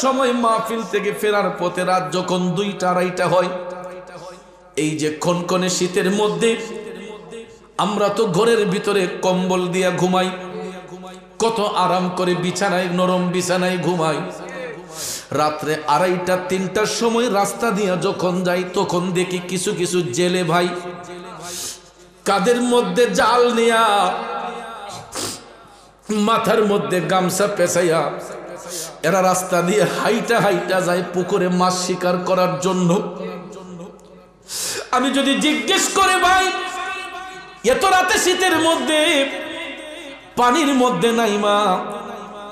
সময় মাহফিল থেকে ফেরার পথে রাত যখন 2টা 2:30 হয়, এই যে খনখনে শীতের মধ্যে আমরা তো ঘরের ভিতরে কম্বল দিয়া ঘুমাই, কত আরাম করে বিছানায়, নরম বিছানায় ঘুমাই। রাত্রে 2:30 3টার সময় রাস্তা দিয়া যখন যাই, তখন দেখি কিছু কিছু জেলে ভাই কাদের মধ্যে জাল নিয়া, মাথার মধ্যে গামছা পেঁচাইয়া এরা রাস্তা দিয়ে হাইটা হাইটা যায় পুকুরে মাছ শিকার করার জন্য। আমি যদি জিজ্ঞেস করে ভাই এত রাতে শীতের মধ্যে পানির মধ্যে নাইমা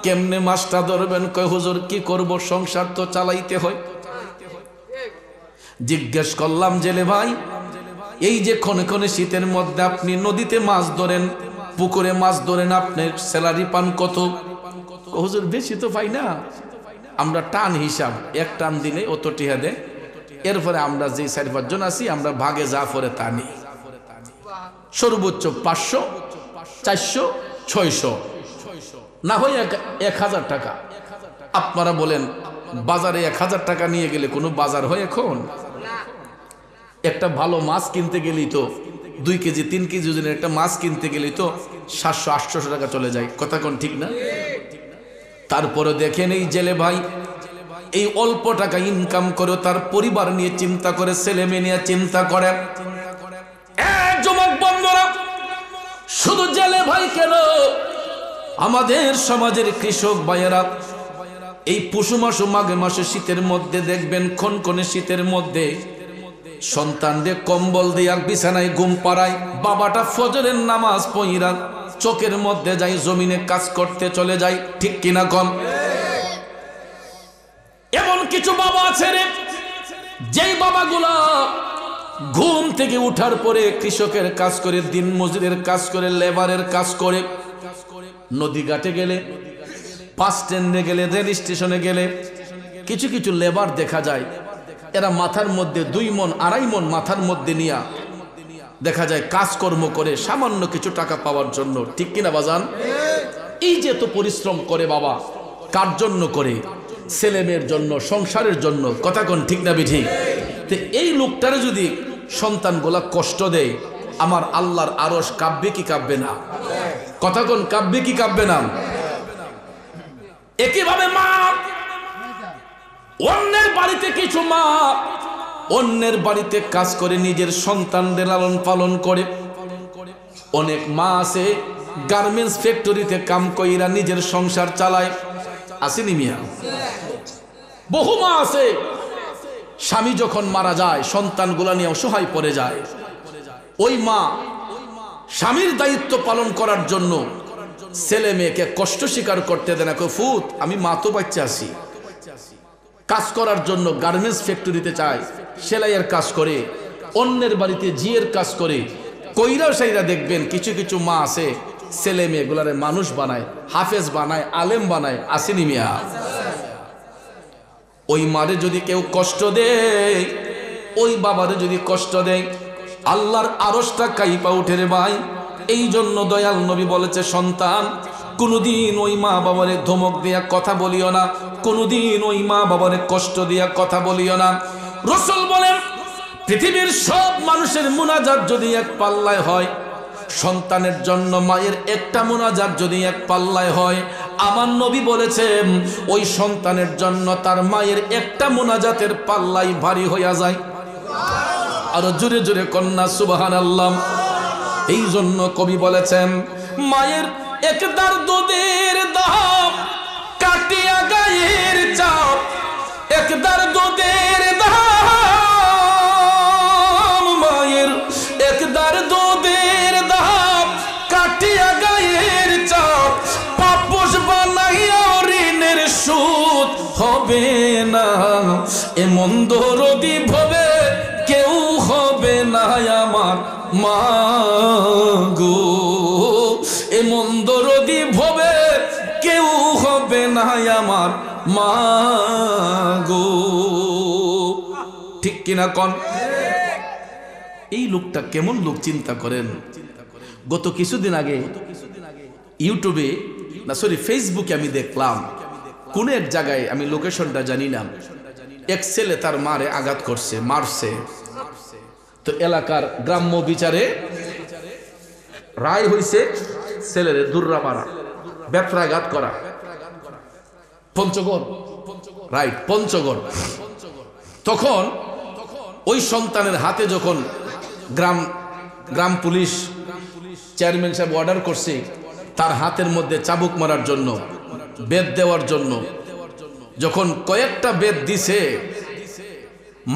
কেমনে মাছটা ধরবেন? কয় হুজুর কি করব, সংসার তো চালাইতে হয়। জিজ্ঞেস করলাম জেলে ভাই, এই যে ক্ষণে ক্ষণে শীতের মধ্যে আপনি নদীতে মাছ ধরেন, পুকুরে মাছ ধরেন, আপনার স্যালারি পান কত? হুজুর বেশি তো পাই না, আমরা টান হিসাব, এক টান দিনে অত টিহা দেয়, এরপরে আমরা যে 4-5 জন আছি আমরা ভাগে যা পরে তা নিই, সর্বোচ্চ 500 400 600 না হয় 1000 টাকা। আপনারা বলেন বাজারে 1000 টাকা নিয়ে গেলে কোনো বাজার হয় এখন? একটা ভালো মাছ কিনতে গেলেই তো 2 কেজি 3 কেজি ওজনের একটা মাছ কিনতে গেলেই তো 700-800 টাকা চলে যায়, কথা কোন ঠিক না? তারপরে দেখেন এই জেলে ভাই এই অল্প টাকা ইনকাম করে তার পরিবার নিয়ে চিন্তা করে, ছেলে মেয়ে নিয়ে চিন্তা করে। যুবক বন্ধুরা, শুধু জেলে ভাই কেন, আমাদের সমাজের কৃষক ভাইয়েরা এই পুষু মাসে মাঘে মাসে শীতের মধ্যে দেখবেন খনখনে শীতের মধ্যে সন্তানদের কম্বল দিয়ে বিছানায় ঘুম পাড়ায়, বাবাটা ফজরের নামাজ পড়িরা চোখের মধ্যে যাই জমিনে কাজ করতে চলে যায়, ঠিক কিনা কম? এমন কিছু বাবা আছে রে, যেই বাবাগুলা ঘুম থেকে উঠার পরে কৃষকের কাজ করে, দিন মজুরের কাজ করে, লেবারের কাজ করে, নদী ঘাটে গেলে, বাস স্ট্যান্ডে গেলে, রেল স্টেশনে গেলে কিছু কিছু লেবার দেখা যায় এরা মাথার মধ্যে 2 মণ 2.5 মণ মাথার মধ্যে নিয়া দেখা যায় কাজকর্ম করে সামান্য কিছু টাকা পাওয়ার জন্য, ঠিক কিনা বাজান? এই যে তো পরিশ্রম করে বাবা, কার জন্য করে? ছেলে মেয়ের জন্য, সংসারের জন্য, কথা কোন ঠিক না বিঠিক? তো এই লোকটারে যদি সন্তানগুলা কষ্ট দেয়, আমার আল্লাহর আরশ কাঁপবে কি কাঁপবে না? কথা কোন কাঁপবে কি কাঁপবে না? একইভাবে মা, অন্যের বাড়িতে কিছু মা অন্যের বাড়িতে কাজ করে নিজের সন্তানদের লালন পালন করে। অনেক মা আছে গার্মেন্টস ফ্যাক্টরিতে কাম কইরা নিজের সংসার চালায়, আসেনি মিয়া? বহু মা আছে স্বামী যখন মারা যায় সন্তানগুলা নিয়ে অসহায় পড়ে যায়, ওই মা স্বামীর দায়িত্ব পালন করার জন্য ছেলে মেয়েকে কষ্ট স্বীকার করতে দেয় না, কই ফুত আমি মা তো বাচ্চা আছি, কাজ করার জন্য গার্মেন্টস ফ্যাক্টরিতে চায়, সেলাইয়ের কাজ করে, অন্যের বাড়িতে জিয়ের কাজ করে, কইরা সাইরা দেখবেন কিছু কিছু মা আছে ছেলে মেয়েগুলারে মানুষ বানায়, হাফেজ বানায়, আলেম বানায়, আসেনি মিয়া? ওই মারে যদি কেউ কষ্ট দেয়, ওই বাবারে যদি কষ্ট দেয়, আল্লাহর আরশটা কাইপা উঠে রে ভাই। এই জন্য দয়াল নবী বলেছে, সন্তান কোনদিন ওই মা বাবারে ধমক দিয়া কথা বলিও না, কোনদিন ওই মা বাবারে কষ্ট দিয়া কথা বলিও না। রাসূল বলেন, পৃথিবীর সব মানুষের মুনাজাত যদি এক পাল্লায় হয়, সন্তানের জন্য মায়ের একটা মুনাজাত যদি এক পাল্লায় হয়, আমার নবী বলেছেন ওই সন্তানের জন্য তার মায়ের একটা মুনাজাতের পাল্লাই ভারী হইয়া যায়। আরো জোরে জোরে কন্যা সুবহানাল্লাহ। এই জন্য কবি বলেছেন, মায়ের একদার দুধের দাম কাটিয়া গায়ের চাপ, একদার দুধের দাম, মায়ের একদার দুধের দাম কাটিয়া গায়ের চাপ, পাপোশ বানাইয়া ঋণের সুদ হবে না, এমন দরদি ভবে কেউ হবে না আমার মা গো, এমন দরদি ভবে কেউ হবে না আমার মা গো, ঠিক কিনা কন? এই লোকটা কেমন লোক চিন্তা করেন। গত কিছুদিন আগে ইউটিউবে না সরি ফেসবুকে আমি দেখলাম কোন এক জায়গায়, আমি লোকেশনটা জানি না, এক ছেলে তার মারে আঘাত করছে, মারছে। তো এলাকার গ্রাম্য বিচারে রায় হইছে ছেলেরে দুর্রা মারা, ব্যথ্রাঘাত করা, পঞ্চগড়, রাইট, পঞ্চগড়। তখন ওই সন্তানের হাতে যখন গ্রাম পুলিশ চেয়ারম্যান সাহেব অর্ডার করছে তার হাতের মধ্যে চাবুক মারার জন্য, বেদ দেওয়ার জন্য, যখন কয়েকটা বেদ দিছে,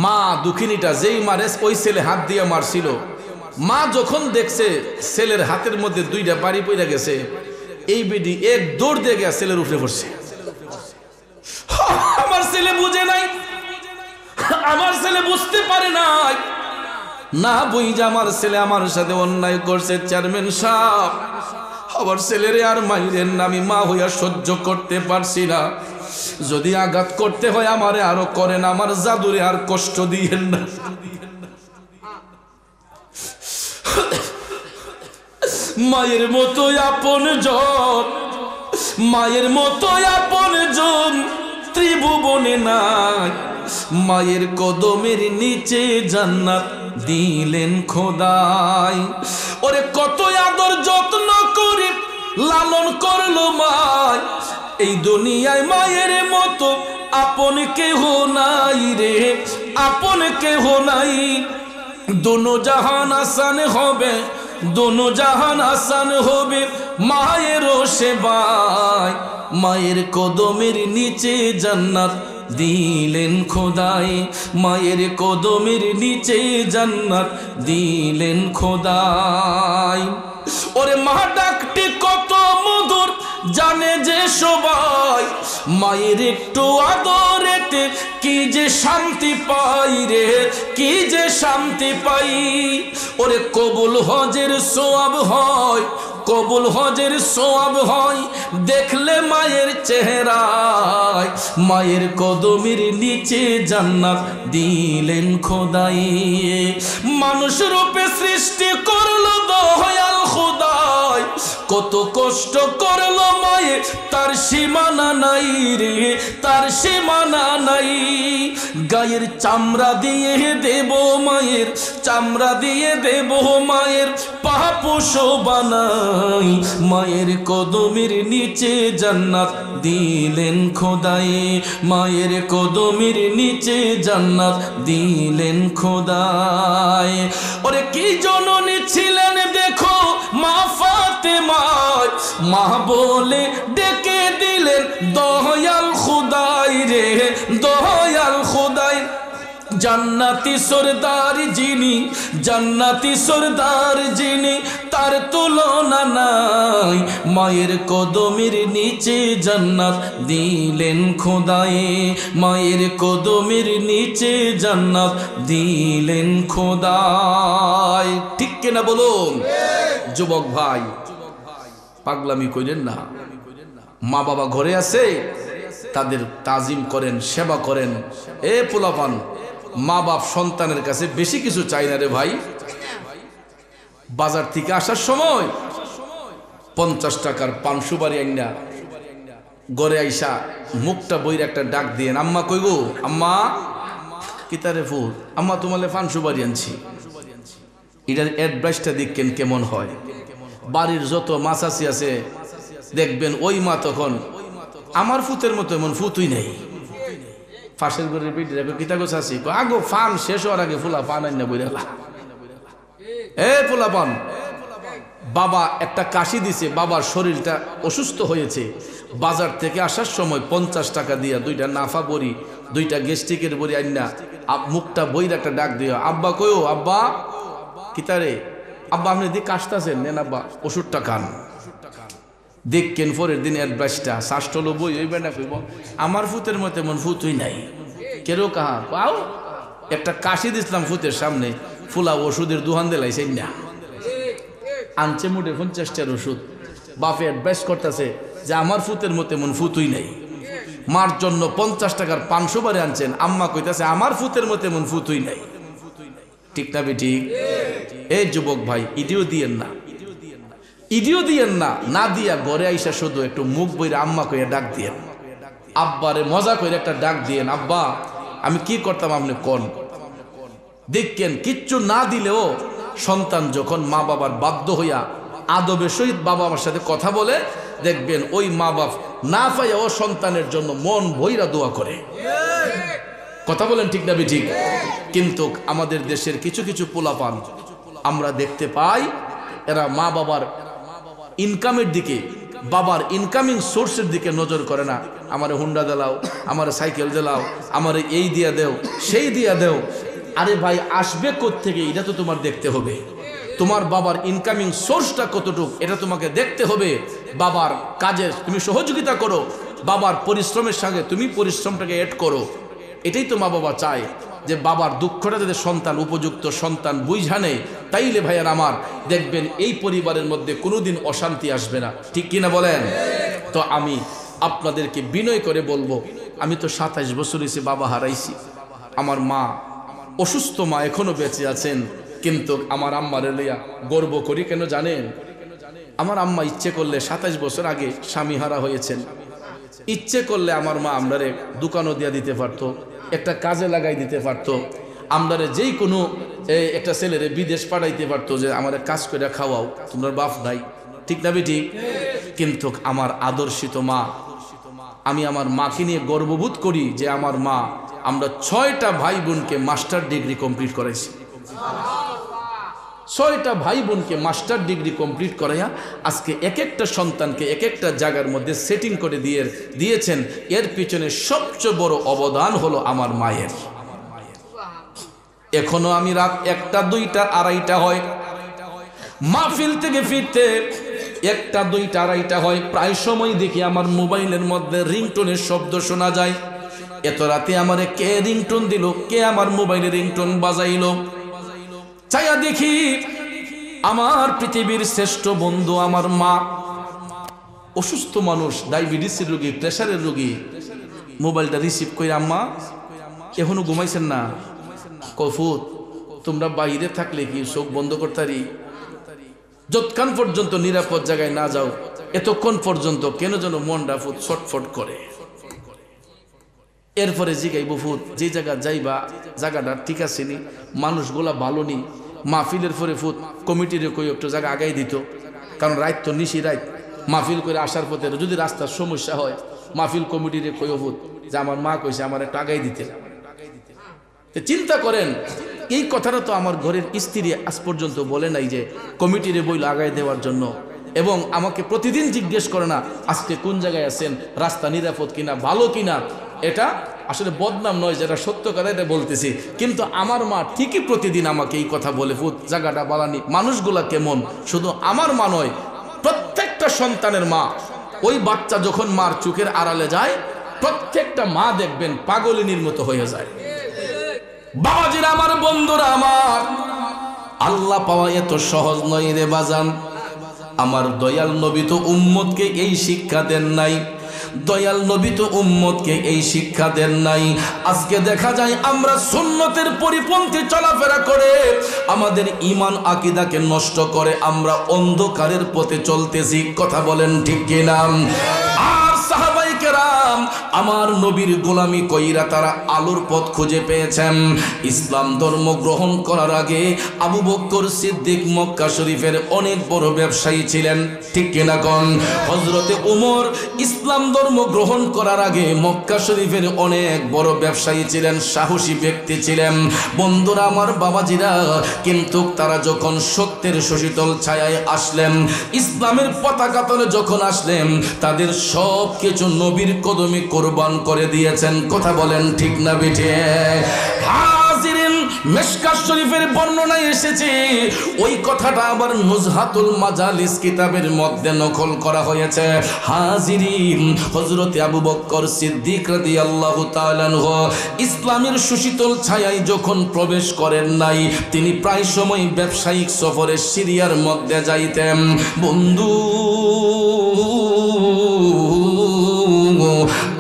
মা দুঃখিনীটা যেই মারে ওই ছেলে হাত দিয়ে মারছিল, মা যখন দেখছে ছেলের হাতের মধ্যে দুইটা বাড়ি পড়ে গেছে, এই বেডি এক দৌড় দিয়ে গিয়ে ছেলের উপরে পড়ছে। আমার ছেলে বুঝে নাই, আমার ছেলে বুঝতে পারে নাই, না বুঝা আমার ছেলে আমার সাথে অন্যায় করছে। চেয়ারম্যান সাহেব, আমার ছেলেরে আর মাইরেন না, আমি মা হইয়া সহ্য করতে পারছি না, যদি আঘাত করতে হয় আমারে আরো করেন, আমার জাদুরে আর কষ্ট দিয়েন না। মায়ের মতো আপন জন, মায়ের মতো আপন জন ত্রিভুবনে নাই, মায়ের কদমের নিচে জান্নাত দিলেন খোদাই। ওরে কত আদর যত্ন করে লালন করলো মায়, এই দুনিয়ায় মায়ের মতো আপন কেহ নাই রে, আপন কেহ নাই। দোনো জাহান আসান হবে, দোনো জাহান আসান হবে মায়ের সেবায়, মায়ের কদমের নিচে জান্নাত দিলেন খোদাই, মায়ের কদমের নিচে জান্নাত দিলেন খোদাই। ওরে মা ডাকটি কত মধুর জানে যে সবাই, মায়ের একটু আদরেতে কি যে শান্তি পাই রে, কি যে শান্তি পাই। ওরে কবুল হজের সওয়াব হয়, কবুল হজের সওয়াব হয় দেখলে মায়ের চেহারায়, মায়ের কদমের নিচে জান্নাত দিলেন খোদাই। মানুষ রূপে সৃষ্টি করলো দয়াল খোদাই, কত কষ্ট করলো মায়ে তার সীমানা নাই রে, তার সীমানা নাই। গায়ের চামড়া দিয়ে দেব মায়ের, চামড়া দিয়ে দেব মায়ের পাপোশ বানাই, মায়ের কদমের নিচে জান্নাত দিলেন খোদাই, মায়ের কদমের নিচে জান্নাত দিলেন খোদাই। ওরে কি জননী ছিলেন দেখো মা ফাতেমা, মা বলে ডেকে দিলেন দয়াল খোদাই রে, দয়াল খোদাই। জান্নাতি সরদার যিনি, জান্নাতি সরদার যিনি, তার তুলনা নাই, মায়ের কদমের নিচে জান্নাত দিলেন খোদাই, মায়ের কদমের নিচে জান্নাত দিলেন খোদাই। ঠিক কিনা বলুন যুবক ভাই, পাগলামি কইলেন না। মা বাবা ঘরে আছে, তাদের তাজিম করেন, সেবা করেন। এ পোলাপান, মা বাপ সন্তানের কাছে বেশি কিছু চাই না রে ভাই। বাজার থেকে আসার সময় 50 টাকার পান সুপারি আইনা ঘরে আইসা মুখটা বইরে একটা ডাক দিয়ে, আম্মা কই গো, আম্মা কিতারে ফুল, আম্মা তোমালে পান সুপারি আনছি। এটার অ্যাডভাইসটা দেখেন কেমন হয়। বাড়ির যত মাছাছি আছে দেখবেন ওই মা তখন আমার ফুতের মতো এমন ফুতুই নেই। ফাঁসের ঘরের পিঠে কিতা গোছ আছি, আগো ফান শেষ হওয়ার আগে ফুলা পান আইনা বইরা। এ ফুলা পান, বাবা একটা কাশি দিছে, বাবার শরীরটা অসুস্থ হয়েছে। বাজার থেকে আসার সময় 50 টাকা দিয়া 2টা নাফা বড়ি, 2টা গ্যাস্ট্রিকের বড়ি আইনা মুখটা বইরা একটা ডাক দিও, আব্বা কইও, আব্বা কিতারে, আব্বা আপনি দিক কাশতাছেন, নেন আব্বা ওষুধটা খান। দেখেন পরের দিন অ্যাডভাইসটা শাস্টলো বই ওইবার না কইব আমার ফুতের মতো এমন ফুতুই নাই। কেরো কাহা পাও, একটা কাশি দিছিলাম ফুতের সামনে, ফুলা ওষুধের দুহান দিলাইছেন না, আনছে মুঠে 50 টাকার ওষুধ। বাপে অ্যাডভাইস করতেছে যে আমার ফুতের মতো এমন ফুতুই নাই। মার জন্য 50 টাকার 500 বারে আনছেন, আম্মা কইতাছে আমার ফুতের মতো এমন ফুতুই নাই। ঠিক না বেঠিক? এই যুবক ভাই, ইডিও দিয়েন না, ইডিও দিয়েন না, না দিয়া ঘরে আইসা শুধু একটু মুখ বইরা আম্মা কইয়া ডাক দিয়েন। আব্বারে মজা করে একটা ডাক দিয়েন, আব্বা আমি কি করতাম আপনি কোন। দেখেন কিচ্ছু না দিলেও সন্তান যখন মা বাবার বাধ্য হইয়া আদবের সহিত বাবা মার সাথে কথা বলে, দেখবেন ওই মা বাপ না পাইয়া ও সন্তানের জন্য মন ভইরা দোয়া করে। কথা বলেন ঠিক না ঠিক? কিন্তু আমাদের দেশের কিছু কিছু পোলাপান আমরা দেখতে পাই, এরা মা বাবার ইনকামের দিকে, বাবার ইনকামিং সোর্সের দিকে নজর করে না। আমার হুন্ডা দিলাও, আমার সাইকেল দিলাও, আমার এই দিয়া দেও, সেই দিয়া দেও। আরে ভাই আসবে কোত্থেকে এটা তো তোমার দেখতে হবে। তোমার বাবার ইনকামিং সোর্সটা কতটুকু এটা তোমাকে দেখতে হবে। বাবার কাজে তুমি সহযোগিতা করো, বাবার পরিশ্রমের সঙ্গে তুমি পরিশ্রমটাকে এড করো। এটাই তো মা বাবা চায়, যে বাবার দুঃখটা যাতে সন্তান উপযুক্ত সন্তান বুঝা নেই। তাইলে ভাইয়ার আমার দেখবেন এই পরিবারের মধ্যে কোনোদিন অশান্তি আসবে না, ঠিক কিনা বলেন? তো আমি আপনাদেরকে বিনয় করে বলবো, আমি তো 27 বছর হয়েছে বাবা হারাইছি। আমার মা অসুস্থ, মা এখনো বেঁচে আছেন, কিন্তু আমার আম্মারে লইয়া গর্ব করি কেন জানেন? আমার আম্মা ইচ্ছে করলে 27 বছর আগে স্বামী হারা হয়েছেন, ইচ্ছে করলে আমার মা আমরারে দোকানও দিয়া দিতে পারতো, একটা কাজে লাগাই দিতে পারতো, আমরারে যেই কোনো একটা ছেলেরে বিদেশ পাঠাইতে পারতো, যে আমার কাজ করে খাওয়াও, তোমার বাপ নাই, ঠিক না বেটি? কিন্তু আমার আদর্শিত মা, আমি আমার মাকে নিয়ে গর্ববোধ করি যে আমার মা, আমরা 6টা ভাই বোনকে মাস্টার ডিগ্রি কমপ্লিট করাইছি। 6টা ভাই বোনকে মাস্টার ডিগ্রি কমপ্লিট করাইয়া আজকে এক একটা সন্তানকে এক একটা জায়গার মধ্যে সেটিং করে দিয়েছেন। এর পিছনে সবচেয়ে বড় অবদান হলো আমার মায়ের। এখনো আমি রাত 1টা 2টা 2:30 হয়, মাহফিল থেকে ফিরতে 1টা 2টা 2:30 হয়। প্রায় সময় দেখি আমার মোবাইলের মধ্যে রিংটোনের শব্দ শোনা যায়। এত রাতে আমারে কে রিংটোন দিল, কে আমার মোবাইলে রিংটোন বাজাইলো। চাইয়া দেখি আমার পৃথিবীর শ্রেষ্ঠ বন্ধু আমার মা, অসুস্থ মানুষ, ডায়াবেটিসের রোগী, প্রেসারের রোগী, মোবাইলটা রিসিভ করে, আম্মা এখনো ঘুমাইছেন না? কফুত তোমরা বাইরে থাকলে কি চোখ বন্ধ করতারি? যতক্ষণ পর্যন্ত নিরাপদ জায়গায় না যাও এতক্ষণ পর্যন্ত কেন যেন মনটা ফুট ছটফট করে। এরপরে জিগাইব, ফুট যে জায়গা যাইবা জায়গাটা ঠিক আছে নি, মানুষগুলা ভালো নি, মাহফিলের পরে ফুট কমিটির কই একটু জায়গা আগাই দিত, কারণ রাত তো নিশি রাত, মাহফিল করে আসার পথে যদি রাস্তার সমস্যা হয় মাহফিল কমিটির কই ফুট যে আমার মা কইছে আমার একটু আগাই দিতে। চিন্তা করেন, এই কথাটা তো আমার ঘরের স্ত্রী আজ পর্যন্ত বলে নাই যে কমিটির বই লাগাই দেওয়ার জন্য, এবং আমাকে প্রতিদিন জিজ্ঞেস করে না আজকে কোন জায়গায় আছেন, রাস্তা নিরাপদ কিনা, ভালো কিনা। এটা আসলে বদনাম নয়, যেটা সত্য কথা এটা বলতেছি। কিন্তু আমার মা ঠিকই প্রতিদিন আমাকে এই কথা বলে, ফুট জায়গাটা বালানি, মানুষগুলা কেমন। শুধু আমার মা নয়, প্রত্যেকটা সন্তানের মা, ওই বাচ্চা যখন মার চোখের আড়ালে যায় প্রত্যেকটা মা দেখবেন পাগলিনীর মতো হয়ে যায়। বাবাজিরা আমার, বন্ধুরা আমার, আল্লাহ পাওয়া এত সহজ নয় রে বাজান। আমার দয়াল নবী তো উম্মতকে এই শিক্ষা দেন নাই, দয়াল নবী তো উম্মতকে এই শিক্ষা দেন নাই। আজকে দেখা যায় আমরা সুন্নতের পরিপন্থী চলাফেরা করে আমাদের ঈমান আকীদাকে নষ্ট করে আমরা অন্ধকারের পথে চলতেছি। কথা বলেন ঠিক কিনা? আর সাহাবায়ে কেরাম আমার নবীর গোলামি কইরা তারা আলোর পথ খুঁজে পেয়েছেন। ইসলাম ধর্ম গ্রহণ করার আগে আবু বকর সিদ্দিক মক্কা শরীফের অনেক বড় ব্যবসায়ী ছিলেন, ঠিক কিনা কোন? হযরতে ওমর ইসলাম ধর্ম গ্রহণ করার আগে মক্কা শরীফের অনেক বড় ব্যবসায়ী ছিলেন, সাহসী ব্যক্তি ছিলেন। বন্ধুরা আমার, বাবাজিরা, কিন্তু তারা যখন সত্যের সুশীতল ছায়ায় আসলেন, ইসলামের পতাকা তলে যখন আসলেন, তাদের সব কিছু নবীর কদমে কোরবান করে দিয়েছেন। কথা বলেন ঠিক না বেঠে? হাজিরিন, মিশকাত শরীফের বর্ণনায় এসেছে, ওই কথাটা আবার নুজহাতুল মাজালিস কিতাবের মধ্যে নকল করা হয়েছে। হাজিরিন, হযরতে আবু বকর সিদ্দিক রাদিয়াল্লাহু তাআলা আনহু ইসলামের সুশীতল ছায়ায় যখন প্রবেশ করেন নাই, তিনি প্রায় সময় ব্যবসায়িক সফরে সিরিয়ার মধ্যে যাইতেন। বন্ধু,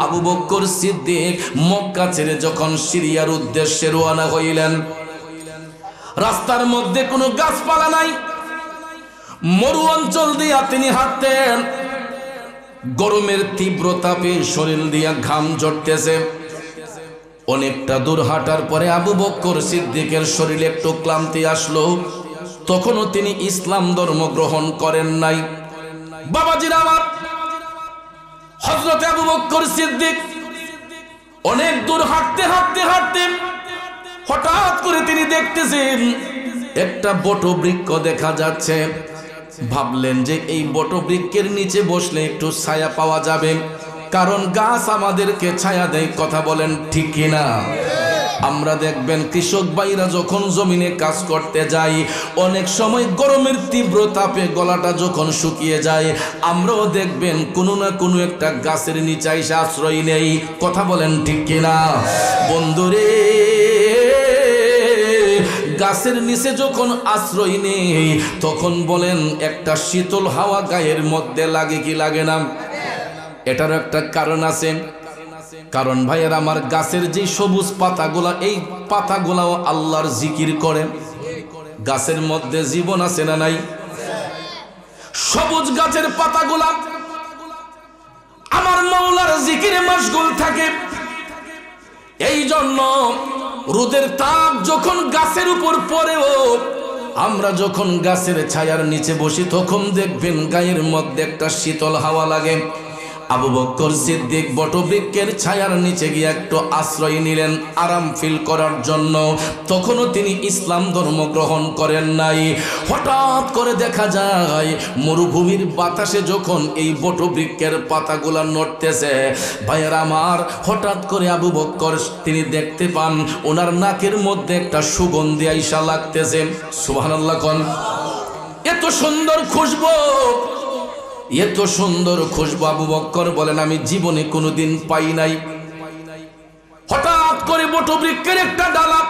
আবু বকর সিদ্দিক মক্কা ছেড়ে যখন সিরিয়ার উদ্দেশ্যে রওনা হইলেন, রাস্তার মধ্যে কোনো গাছপালা নাই, মরু অঞ্চল দিয়া তিনি হাঁটতেন। গরমের তীব্র তাপে শরীর দিয়া ঘাম ঝরতেছে। অনেকটা দূর হাঁটার পরে আবু বকর সিদ্দিকের শরীরে একটু ক্লান্তি আসলো। তখনও তিনি ইসলাম ধর্ম গ্রহণ করেন নাই। বাবাজিরা আমার, হযরত আবু বকর সিদ্দিক অনেক দূর হাঁটতে হাঁটতে হাঁটতে হঠাৎ করে তিনি দেখতেছেন একটা বটবৃক্ষ দেখা যাচ্ছে। ভাবলেন যে এই বটবৃক্ষের নিচে বসলে একটু ছায়া পাওয়া যাবে, কারণ গাছ আমাদেরকে ছায়া দেয়। কথা বলেন ঠিক কিনা? আমরা দেখবেন কৃষক ভাইরা যখন জমিনে কাজ করতে যায়, অনেক সময় গরমের তীব্র তাপে গলাটা যখন শুকিয়ে যায়, আমরাও দেখবেন কোনো না কোনো একটা গাছের নিচে এসে আশ্রয় নেই। কথা বলেন ঠিক কিনা? বন্ধুরে, গাছের নিচে যখন আশ্রয় নেই, তখন বলেন একটা শীতল হাওয়া গায়ের মধ্যে লাগে কি লাগে না? এটার একটা কারণ আছে। কারণ ভাইয়ের আমার, গাছের যে সবুজ পাতাগুলা, এই পাতাগুলাও আল্লাহর জিকির করে। গাছের মধ্যে জীবন আছে না নাই? সবুজ গাছের পাতাগুলা আমার মাওলার জিকিরে মশগুল থাকে। এই জন্য রোদের তাপ যখন গাছের উপর পড়েও, আমরা যখন গাছের ছায়ার নিচে বসি, তখন দেখবেন গায়ের মধ্যে একটা শীতল হাওয়া লাগে। আবু বকর সিদ্দিক বটবৃক্ষের ছায়ার নিচে গিয়ে একটু আশ্রয় নিলেন আরাম ফিল করার জন্য। তখনও তিনি ইসলাম ধর্ম গ্রহণ করেন নাই। হঠাৎ করে দেখা যায় মরুভূমির বাতাসে যখন এই বটবৃক্ষের পাতাগুলা নড়তেছে, ভাইয়ের আমার, হঠাৎ করে আবু বকর তিনি দেখতে পান ওনার নাকের মধ্যে একটা সুগন্ধি আইসা লাগতেছে। সুবহানাল্লাহ কোন! এত সুন্দর খুশবু, এত সুন্দর খুশবু আবু বকর বলেন আমি জীবনে কোনোদিন পাই নাই। হঠাৎ করে বটবৃক্ষের একটা ডালা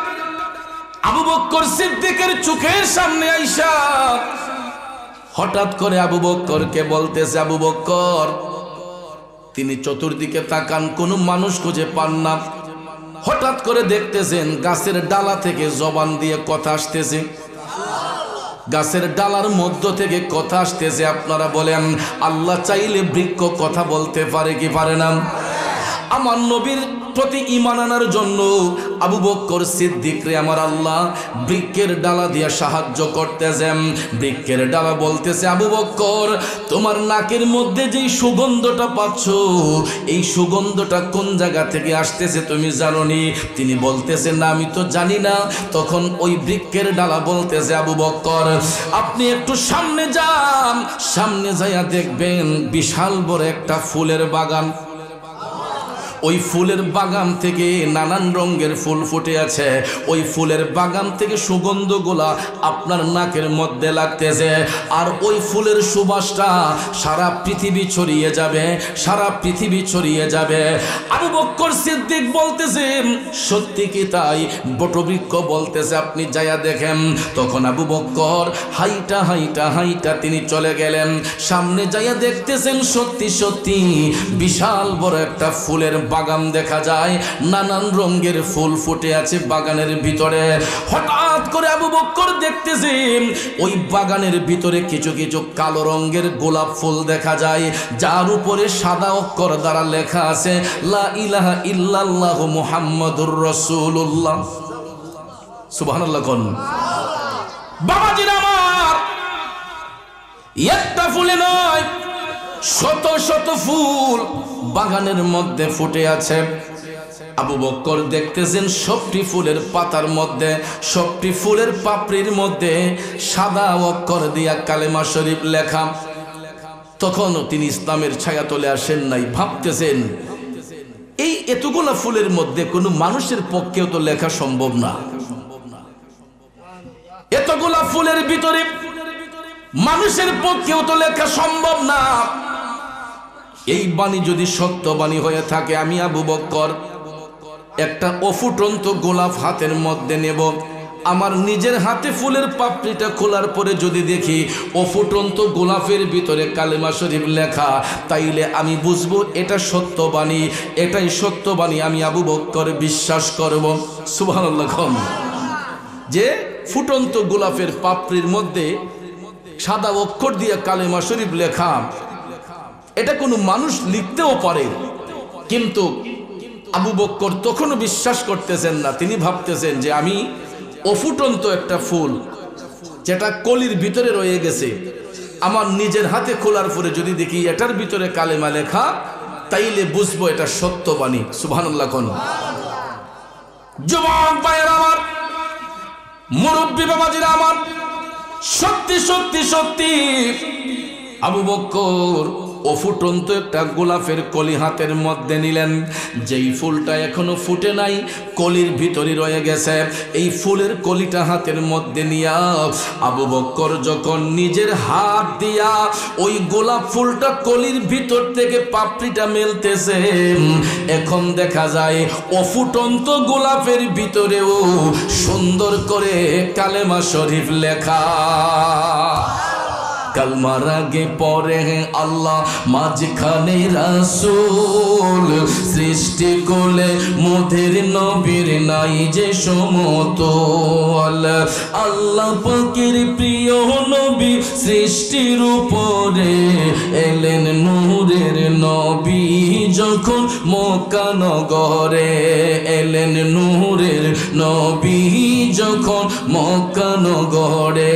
আবু বকর সিদ্দিকের চোখের সামনে আইসা হঠাৎ করে আবু বকরকে বলতেছে, আবু বকর। তিনি চতুর্দিকে তাকান, কোনো মানুষ খুঁজে পান না। হঠাৎ করে দেখতেছেন গাছের ডালা থেকে জবান দিয়ে কথা আসতেছে। গাছের ডালার মধ্য থেকে কথা আসতেছে। আপনারা বলেন, আল্লাহ চাইলে বৃক্ষ কথা বলতে পারে কি পারে না? আমার নবীর প্রতি ঈমান আনার জন্য আবু বকর সিদ্দিক রে আমার আল্লাহ বৃক্ষের ডালা দিয়ে সাহায্য করতেছেন। বৃক্ষের ডালা বলতেছে, আবু বকর, তোমার নাকের মধ্যে যেই সুগন্ধটা পাচ্ছ, এই সুগন্ধটা কোন জায়গা থেকে আসতেছে তুমি জানো নি? তিনি বলতেছেন, না, আমি তো জানি না। তখন ওই বৃক্ষের ডালা বলতেছে, আবু বকর, আপনি একটু সামনে যান, সামনে যাইয়া দেখবেন বিশাল বড় একটা ফুলের বাগান। ওই ফুলের বাগান থেকে নানান রঙের ফুল ফুটে আছে। ওই ফুলের বাগান থেকে সুগন্ধগুলা আপনার নাকের মধ্যে লাগতেছে। আর ওই ফুলের সুবাসটা সারা পৃথিবী ছড়িয়ে যাবে, সারা পৃথিবী ছড়িয়ে যাবে। আবু বকর সিদ্দিক বলতেছেন, সত্যি কি তাই? বটবৃক্ষ বলতেছে, আপনি যাইয়া দেখেন। তখন আবু বকর হাইটা হাইটা হাইটা তিনি চলে গেলেন। সামনে যাইয়া দেখতেছেন সত্যি সত্যি বিশাল বড় একটা ফুলের বাগান দেখা যায়। নানান রঙের ফুল ফুটে আছে বাগানের ভিতরে। হঠাৎ করে আবু বকর দেখতেছেন ওই বাগানের ভিতরে কিছু কিছু কালো রঙের গোলাপ ফুল দেখা যায়, যার উপরে সাদা অক্ষর দ্বারা লেখা আছে লা ইলাহা ইল্লাল্লাহু মুহাম্মাদুর রাসূলুল্লাহ। সুবহানাল্লাহ কোন! বাবাজিরা আমার, একটা ফুলে নয়, শত শত ফুল বাগানের মধ্যে ফুটে আছে। আবু বকর দেখতেছেন সবটি ফুলের পাতার মধ্যে, সবটি ফুলের পাপড়ির মধ্যে সাদা অক্ষর দিয়া কালেমা শরীফ লেখা। তখন তিনি ইসলামের ছায়া তলে আসেন নাই। ভাবতেছেন, এই এতগুলা ফুলের মধ্যে কোনো মানুষের পক্ষেও তো লেখা সম্ভব না। এতগুলা ফুলের ভিতরে মানুষের পক্ষেও তো লেখা সম্ভব না। এই বাণী যদি সত্য বাণী হয়ে থাকে, আমি আবু বকর একটা অফুটন্ত গোলাপ হাতের মধ্যে নেব। আমার নিজের হাতে ফুলের পাপড়িটা খোলার পরে যদি দেখি অফুটন্ত গোলাপের ভিতরে কালেমা শরীফ লেখা, তাইলে আমি বুঝবো এটা সত্য বাণী, এটাই সত্য বাণী। আমি আবু বকর বিশ্বাস করব। সুবহানাল্লাহ। যে ফুটন্ত গোলাপের পাপড়ির মধ্যে সাদা অক্ষর দিয়ে কালেমা শরীফ লেখা, এটা কোনো মানুষ লিখতেও পারে, কিন্তু আবু বক্কর তখনও বিশ্বাস করতেছেন না। তিনি ভাবতেছেন যে আমি অফুটন্ত একটা ফুল যেটা কলির ভিতরে রয়ে গেছে, আমার নিজের হাতে খোলার পরে যদি দেখি এটার ভিতরে কালেমা লেখা, তাইলে বুঝবো এটা সত্যবাণী। সুবহানাল্লাহ কোন যুবক ভাইয়েরা আমার, মুরব্বী বাবাজিরা আমার, সত্যি সত্যি সত্যি আবু বক্কর অফুটন্ত একটা গোলাপের কলি হাতের মধ্যে নিলেন। যেই ফুলটা এখনো ফুটে নাই, কলির ভিতরে রয়ে গেছে, এই ফুলের কলিটা হাতের মধ্যে নিয়া আবু বক্কর যখন নিজের হাত দিয়া ওই গোলাপ ফুলটা কলির ভিতর থেকে পাপড়িটা মেলতেছে, এখন দেখা যায় অফুটন্ত গোলাপের ভিতরেও সুন্দর করে কালেমা শরীফ লেখা। কালমার আগে পরে আল্লাহ, মাঝখানে রাসূল, সৃষ্টি কোলে মোদের নবীর নাই যে সমতল। আল্লাহ পাকের প্রিয় নবী সৃষ্টির উপরে এলেন নূরের নবী যখন মক্কা নগরে, এলেন নূরের নবী যখন মক্কা নগরে।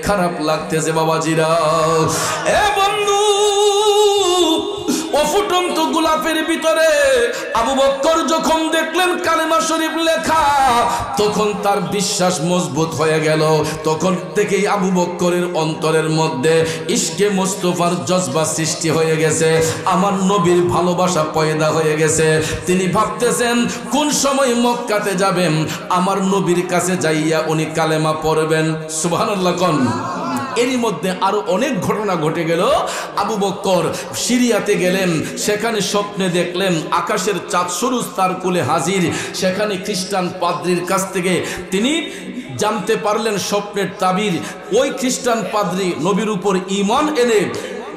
খারাপ লাগতেছে বাবাজিরা, এ বন্ধু, অফুটন্ত গোলাপের ভিতরে আবু বক্কর যখন দেখলেন কালেমা শরীফ লেখা, তখন তার বিশ্বাস মজবুত হয়ে গেল। তখন থেকেই আবু বক্করের অন্তরের মধ্যে ইশকে মুস্তাফার জজবা সৃষ্টি হয়ে গেছে, আমার নবীর ভালোবাসা পয়দা হয়ে গেছে। তিনি ভাবতেছেন কোন সময় মক্কাতে যাবেন, আমার নবীর কাছে যাইয়া উনি কালেমা পড়বেন। সুবহানাল্লাহ কোন। এরই মধ্যে আরো অনেক ঘটনা ঘটে গেল। আবু বক্কর সিরিয়াতে গেলেন, সেখানে স্বপ্নে দেখলেন আকাশের চাঁদ সরুজ তার কোলে হাজির। সেখানে খ্রিস্টান পাদ্রির কাছ থেকে তিনি জানতে পারলেন স্বপ্নের তাবির। ওই খ্রিস্টান পাদ্রি নবীর উপর ঈমান এনে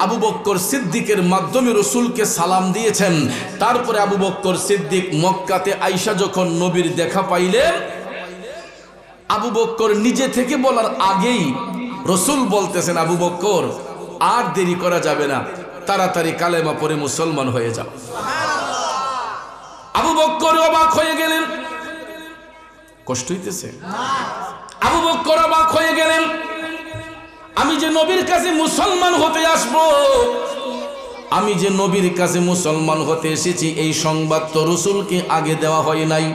আবু বক্কর সিদ্দিকের মাধ্যমে রসুলকে সালাম দিয়েছেন। তারপরে আবু বক্কর সিদ্দিক মক্কাতে আইসা যখন নবীর দেখা পাইলেন, আবু বক্কর নিজে থেকে বলার আগেই রসুল বলতেছেন, আবু বক্কর আর দেরি করা যাবে না, তাড়াতাড়ি কালেমা পড়ে মুসলমান হয়ে যাও। আবু বক্কর অবাক হয়ে গেলেন। কষ্ট হইতেছে? আবু বক্কর অবাক হয়ে গেলেন, আমি যে নবীর কাছে মুসলমান হতে আসব, আমি যে নবীর কাছে মুসলমান হতে এসেছি, এই সংবাদ তো রসুলকে আগে দেওয়া হয় নাই।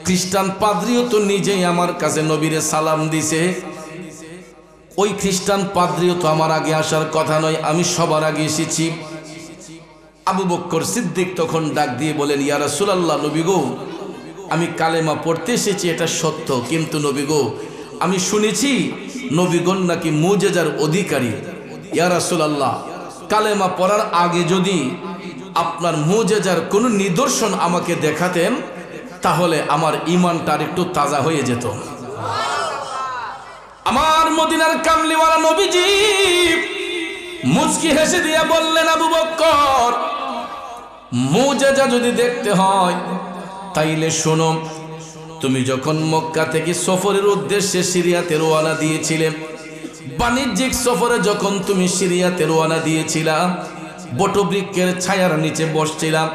খ্রিস্টান পাদ্রিও তো নিজেই আমার কাছে নবীরে সালাম দিছে, ওই খ্রিস্টান পাদ্রিও তো আমার আগে আসার কথা নয়, আমি সবার আগে এসেছি। আবু বক্কর সিদ্দিক তখন ডাক দিয়ে বলেন, ইয়া রাসূলুল্লাহ, নবী গো, আমি কালেমা পড়তে এসেছি এটা সত্য, কিন্তু নবী গো, আমি শুনেছি নবীগণ নাকি মুজিজার অধিকারী। ইয়া রাসূলুল্লাহ, কালেমা পড়ার আগে যদি আপনার মুজিজার কোনো নিদর্শন আমাকে দেখাতেন, তাহলে আমার ঈমানটা একটু তাজা হয়ে যেত। আমার মদিনার কামলিওয়ালা নবীজি মুচকি হেসে দিয়ে বললেন, আবু বক্কর, মুজিজা যদি দেখতে হয় তাইলে শোনো, তুমি যখন মক্কা থেকে সফরের উদ্দেশ্যে সিরিয়াতে রওনা দিয়েছিলে, বাণিজ্যিক সফরে যখন তুমি সিরিয়াতে রওনা দিয়েছিলা, বটবৃক্ষের ছায়ার নিচে বসছিলাম,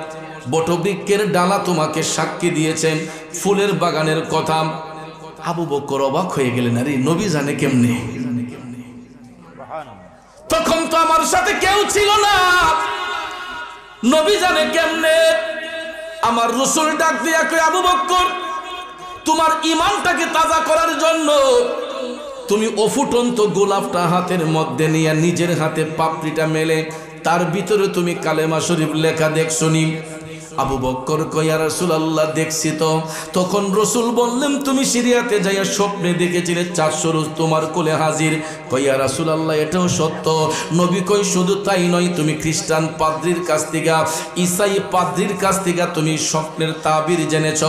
বটবৃক্ষের ডালা তোমাকে সাক্ষী দিয়েছেন ফুলের বাগানের কথা। আবু বক্কর অবাক হয়ে গেলেন, আরে নবী জানে কেমনে? তখন তো আমার সাথে কেউ ছিল না, নবী জানে কেমনে? আমার রাসূল ডাক দিয়া কই, আবু বক্কর, তোমার ঈমানটাকে তাজা করার জন্য তুমি অফুটন্ত গোলাপটা হাতের মধ্যে নিয়ে নিজের হাতে পাপড়িটা মেলে তার ভিতরে তুমি কালেমা শরীফ লেখা দেখছনি? আবু বক্কর কয়, ইয়া রাসূলুল্লাহ, দেখছি তো। তখন রাসূল বললেন, তুমি সিরিয়াতে যাইয়া স্বপ্নে দেখেছিলে চাঁদ সরুজ তোমার কোলে হাজির। কয়, ইয়া রাসূলুল্লাহ, এটাও সত্য। নবী কয়, শুধু তাই নয়, তুমি খ্রিস্টান পাদ্রির কাছ থেকে, ঈসাই পাদ্রির কাছ থেকে তুমি স্বপ্নের তাবির জেনেছ।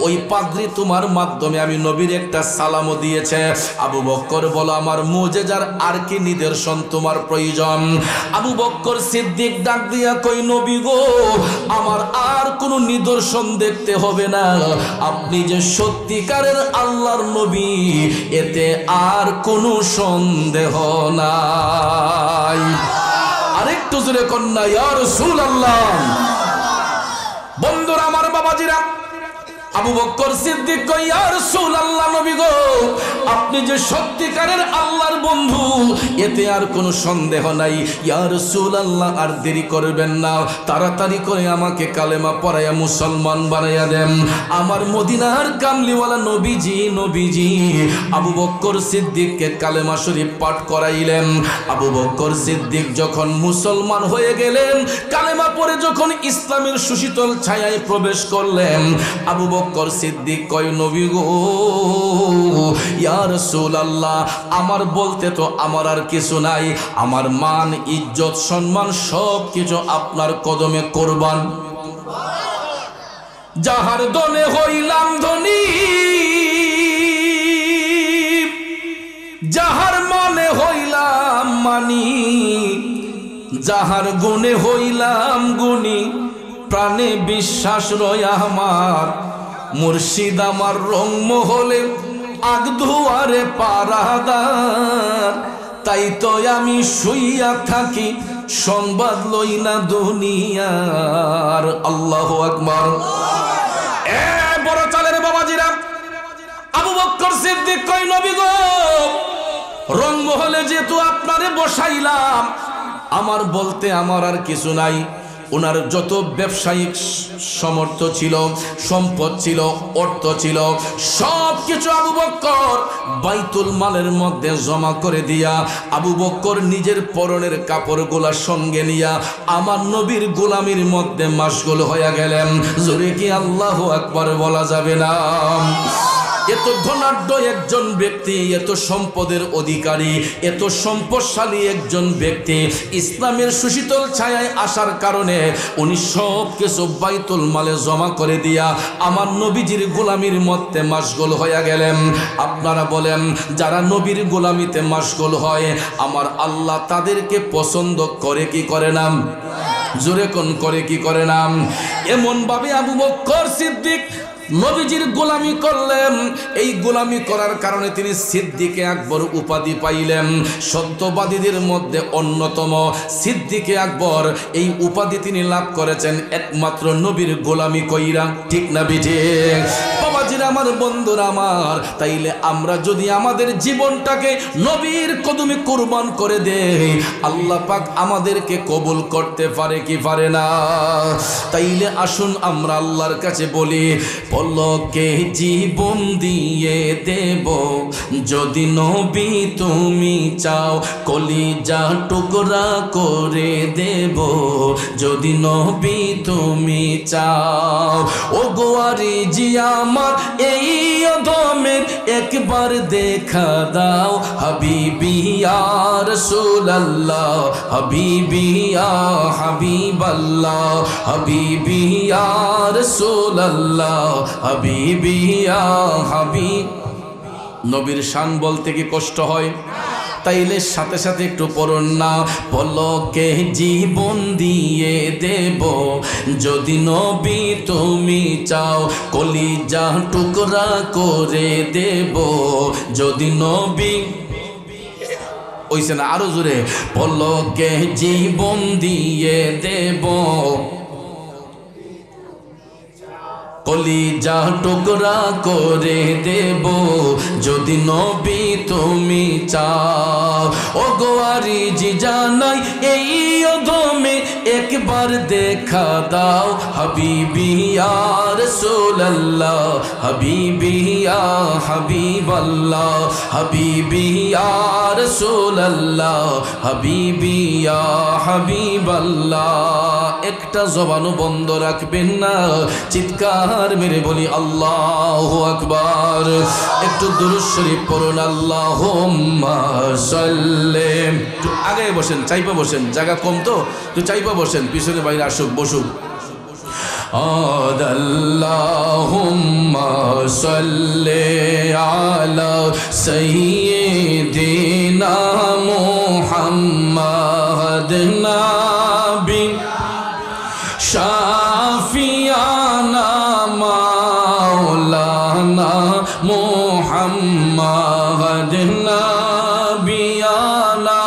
ওই পাদ্রি তোমার মাধ্যমে আমি নবীর একটা সালামও দিয়েছে। আবু বক্কর বলো, আমার মুজিজার আর কি নিদর্শন তোমার প্রয়োজন? আবু বক্কর সিদ্দিক ডাক দিয়া কই, নবী গো, আমার আর কোনো নিদর্শন দেখতে হবে না, আপনি যে সত্যিকারের আল্লাহর নবী এতে আর কোনো সন্দেহ নাই। আরেক একটু জোরে কন্যা ইয়া রাসূলুল্লাহ। বন্ধুরা আমার, বাবাজিরা, আবু বকর সিদ্দিক কয় ইয়া রাসূলুল্লাহ, নবী গো, আপনি যে সত্যিকারের আল্লাহর বন্ধু এতে আর কোনো সন্দেহ নাই। ইয়া রাসূলুল্লাহ, আর দেরি করবেন না, তাড়াতাড়ি করে আমাকে কালেমা পড়াইয়া মুসলমান বানাইয়া দেন। আমার মদিনার কামলিওয়ালা নবীজি আবু বকর সিদ্দিককে কালেমা শরীফ পাঠ করাইলেন। আবু বকর সিদ্দিক যখন মুসলমান হয়ে গেলেন, কালেমা পড়ে যখন ইসলামের সুশীতল ছায়ায় প্রবেশ করলেন, আবু বকর সিদ্দিক কয় নবী গো, ইয়া রাসূলুল্লাহ, আমার বলতে তো আমার আর কিছু নাই, আমার মান ইজ্জত সম্মান সব কিছু আপনার কদমে কোরবান। যাহার দনে হইলাম ধনী, যাহার মনে হইলাম মানি, যাহার গুণে হইলাম গুণী, প্রাণে বিশ্বাস রয় আমার, মুর্শিদ আমার রং মহলে আগ ধোয়ারে পারাদার, তাই তো আমি শুইয়া থাকি সংবাদ লই না দুনিয়ার। আল্লাহু আকবার। এ বড় চালের বাবাজিরা, আবু বকর সিদ্দিক কয় নবী গো, রং মহলে যেহেতু আপনারে বসাইলাম, আমার বলতে আমার আর কিছু নাই। ওনার যত ব্যবসায়িক সামর্থ্য ছিল, সম্পদ ছিল, অর্থ ছিল, সব কিছু আবু বকর বাইতুল মালের মধ্যে জমা করে দিয়া, আবু বকর নিজের পরনের কাপড়গুলা সঙ্গে নিয়া আমার নবীর গোলামির মধ্যে মাশগুল হয়ে গেলেন। জোরে কি আল্লাহু আকবার বলা যাবে না? এত ধনাঢ্য একজন ব্যক্তি, এত সম্পদের অধিকারী, এত সম্পদশালী একজন ব্যক্তি, ইসলামের সুশীতল ছায়ায় আসার কারণে উনি সব কিছু বাইতুল মালে জমা করে দিয়া আমার নবীজির গোলামির মধ্যে মাশগুল হয়ে গেলেন। আপনারা বলেন, যারা নবীর গোলামিতে মাশগুল হয়, আমার আল্লাহ তাদেরকে পছন্দ করে কি করে না? জোরে কোন করে কি করে না? এমন ভাবে আবু বকর সিদ্দিক নবীজির গোলামি করলেন। এই গোলামি করার কারণে তিনি সিদ্দিকে আকবর উপাধি পাইলেন। সত্যবাদীদের মধ্যে অন্যতম সিদ্দিকে আকবর, এই উপাধি তিনি লাভ করেছেন একমাত্র নবীর গোলামি কইরা। ঠিক না বিঠিক? বাবাজিরা আমার, বন্ধুরা আমার, তাইলে আমরা যদি আমাদের জীবনটাকে নবীর কদমে কুরবান করে দেই, আল্লাহ পাক আমাদেরকে কবুল করতে পারে কি পারে না? তাইলে আসুন আমরা আল্লাহর কাছে বলি, পলকে জীবন দিয়ে দেব যদি নবী তুমি চাও, কলিজা টুকরা করে দেব যদি নবী তুমি চাও। ও গোয়ারি জি আমার এই অধমের একবার দেখা দাও, হাবিবি ইয়া রাসূলুল্লাহ, হাবিবি ইয়া হাবিবাল্লাহ, হাবিবি ইয়া রাসূলুল্লাহ, হাবিবি ইয়া হাবিব। নবীর শান বলতে কি কষ্ট হয়? তাইলে সাথে সাথে একটু পড়ুন না, পলকে জীবন দিয়ে দেব যদি নবী তুমি চাও, কলিজা টুকরা করে দেব যদি নবী। ওইছে না? আরো জোরে, পলকে জীবন দিয়ে দেব, কলিজা টুকরা করে দেব যদি নবী তুমি চাও। ও গোয়ারি জি জানাই এই অধমে একবার দেখা দাও, হাবিবি ইয়া রাসূলুল্লাহ, হাবিবি ইয়া হাবিবাল্লাহ, হাবিবি ইয়া রাসূলুল্লাহ, হাবিবি ইয়া হাবিবাল্লাহ। একটা জবানও বন্ধ রাখবেন না, চিৎকার মেরে বলি আল্লাহু আকবার। একটু দুরূদ শরীফ পড়ুন, আল্লাহুম্মা সাল্লি। একটু আগে বসেন, চাইপা বসেন, জায়গা কম তো, একটু চাইপা বসেন, পিছনে বাইরে আসুক, বসুক। আল্লাহুম্মা সাল্লি আলা সাইয়্যিদিনা মুহাম্মাদ নাবি শাফিয়ানা মাওলানা মুহাম্মাদ নাবিয়ানা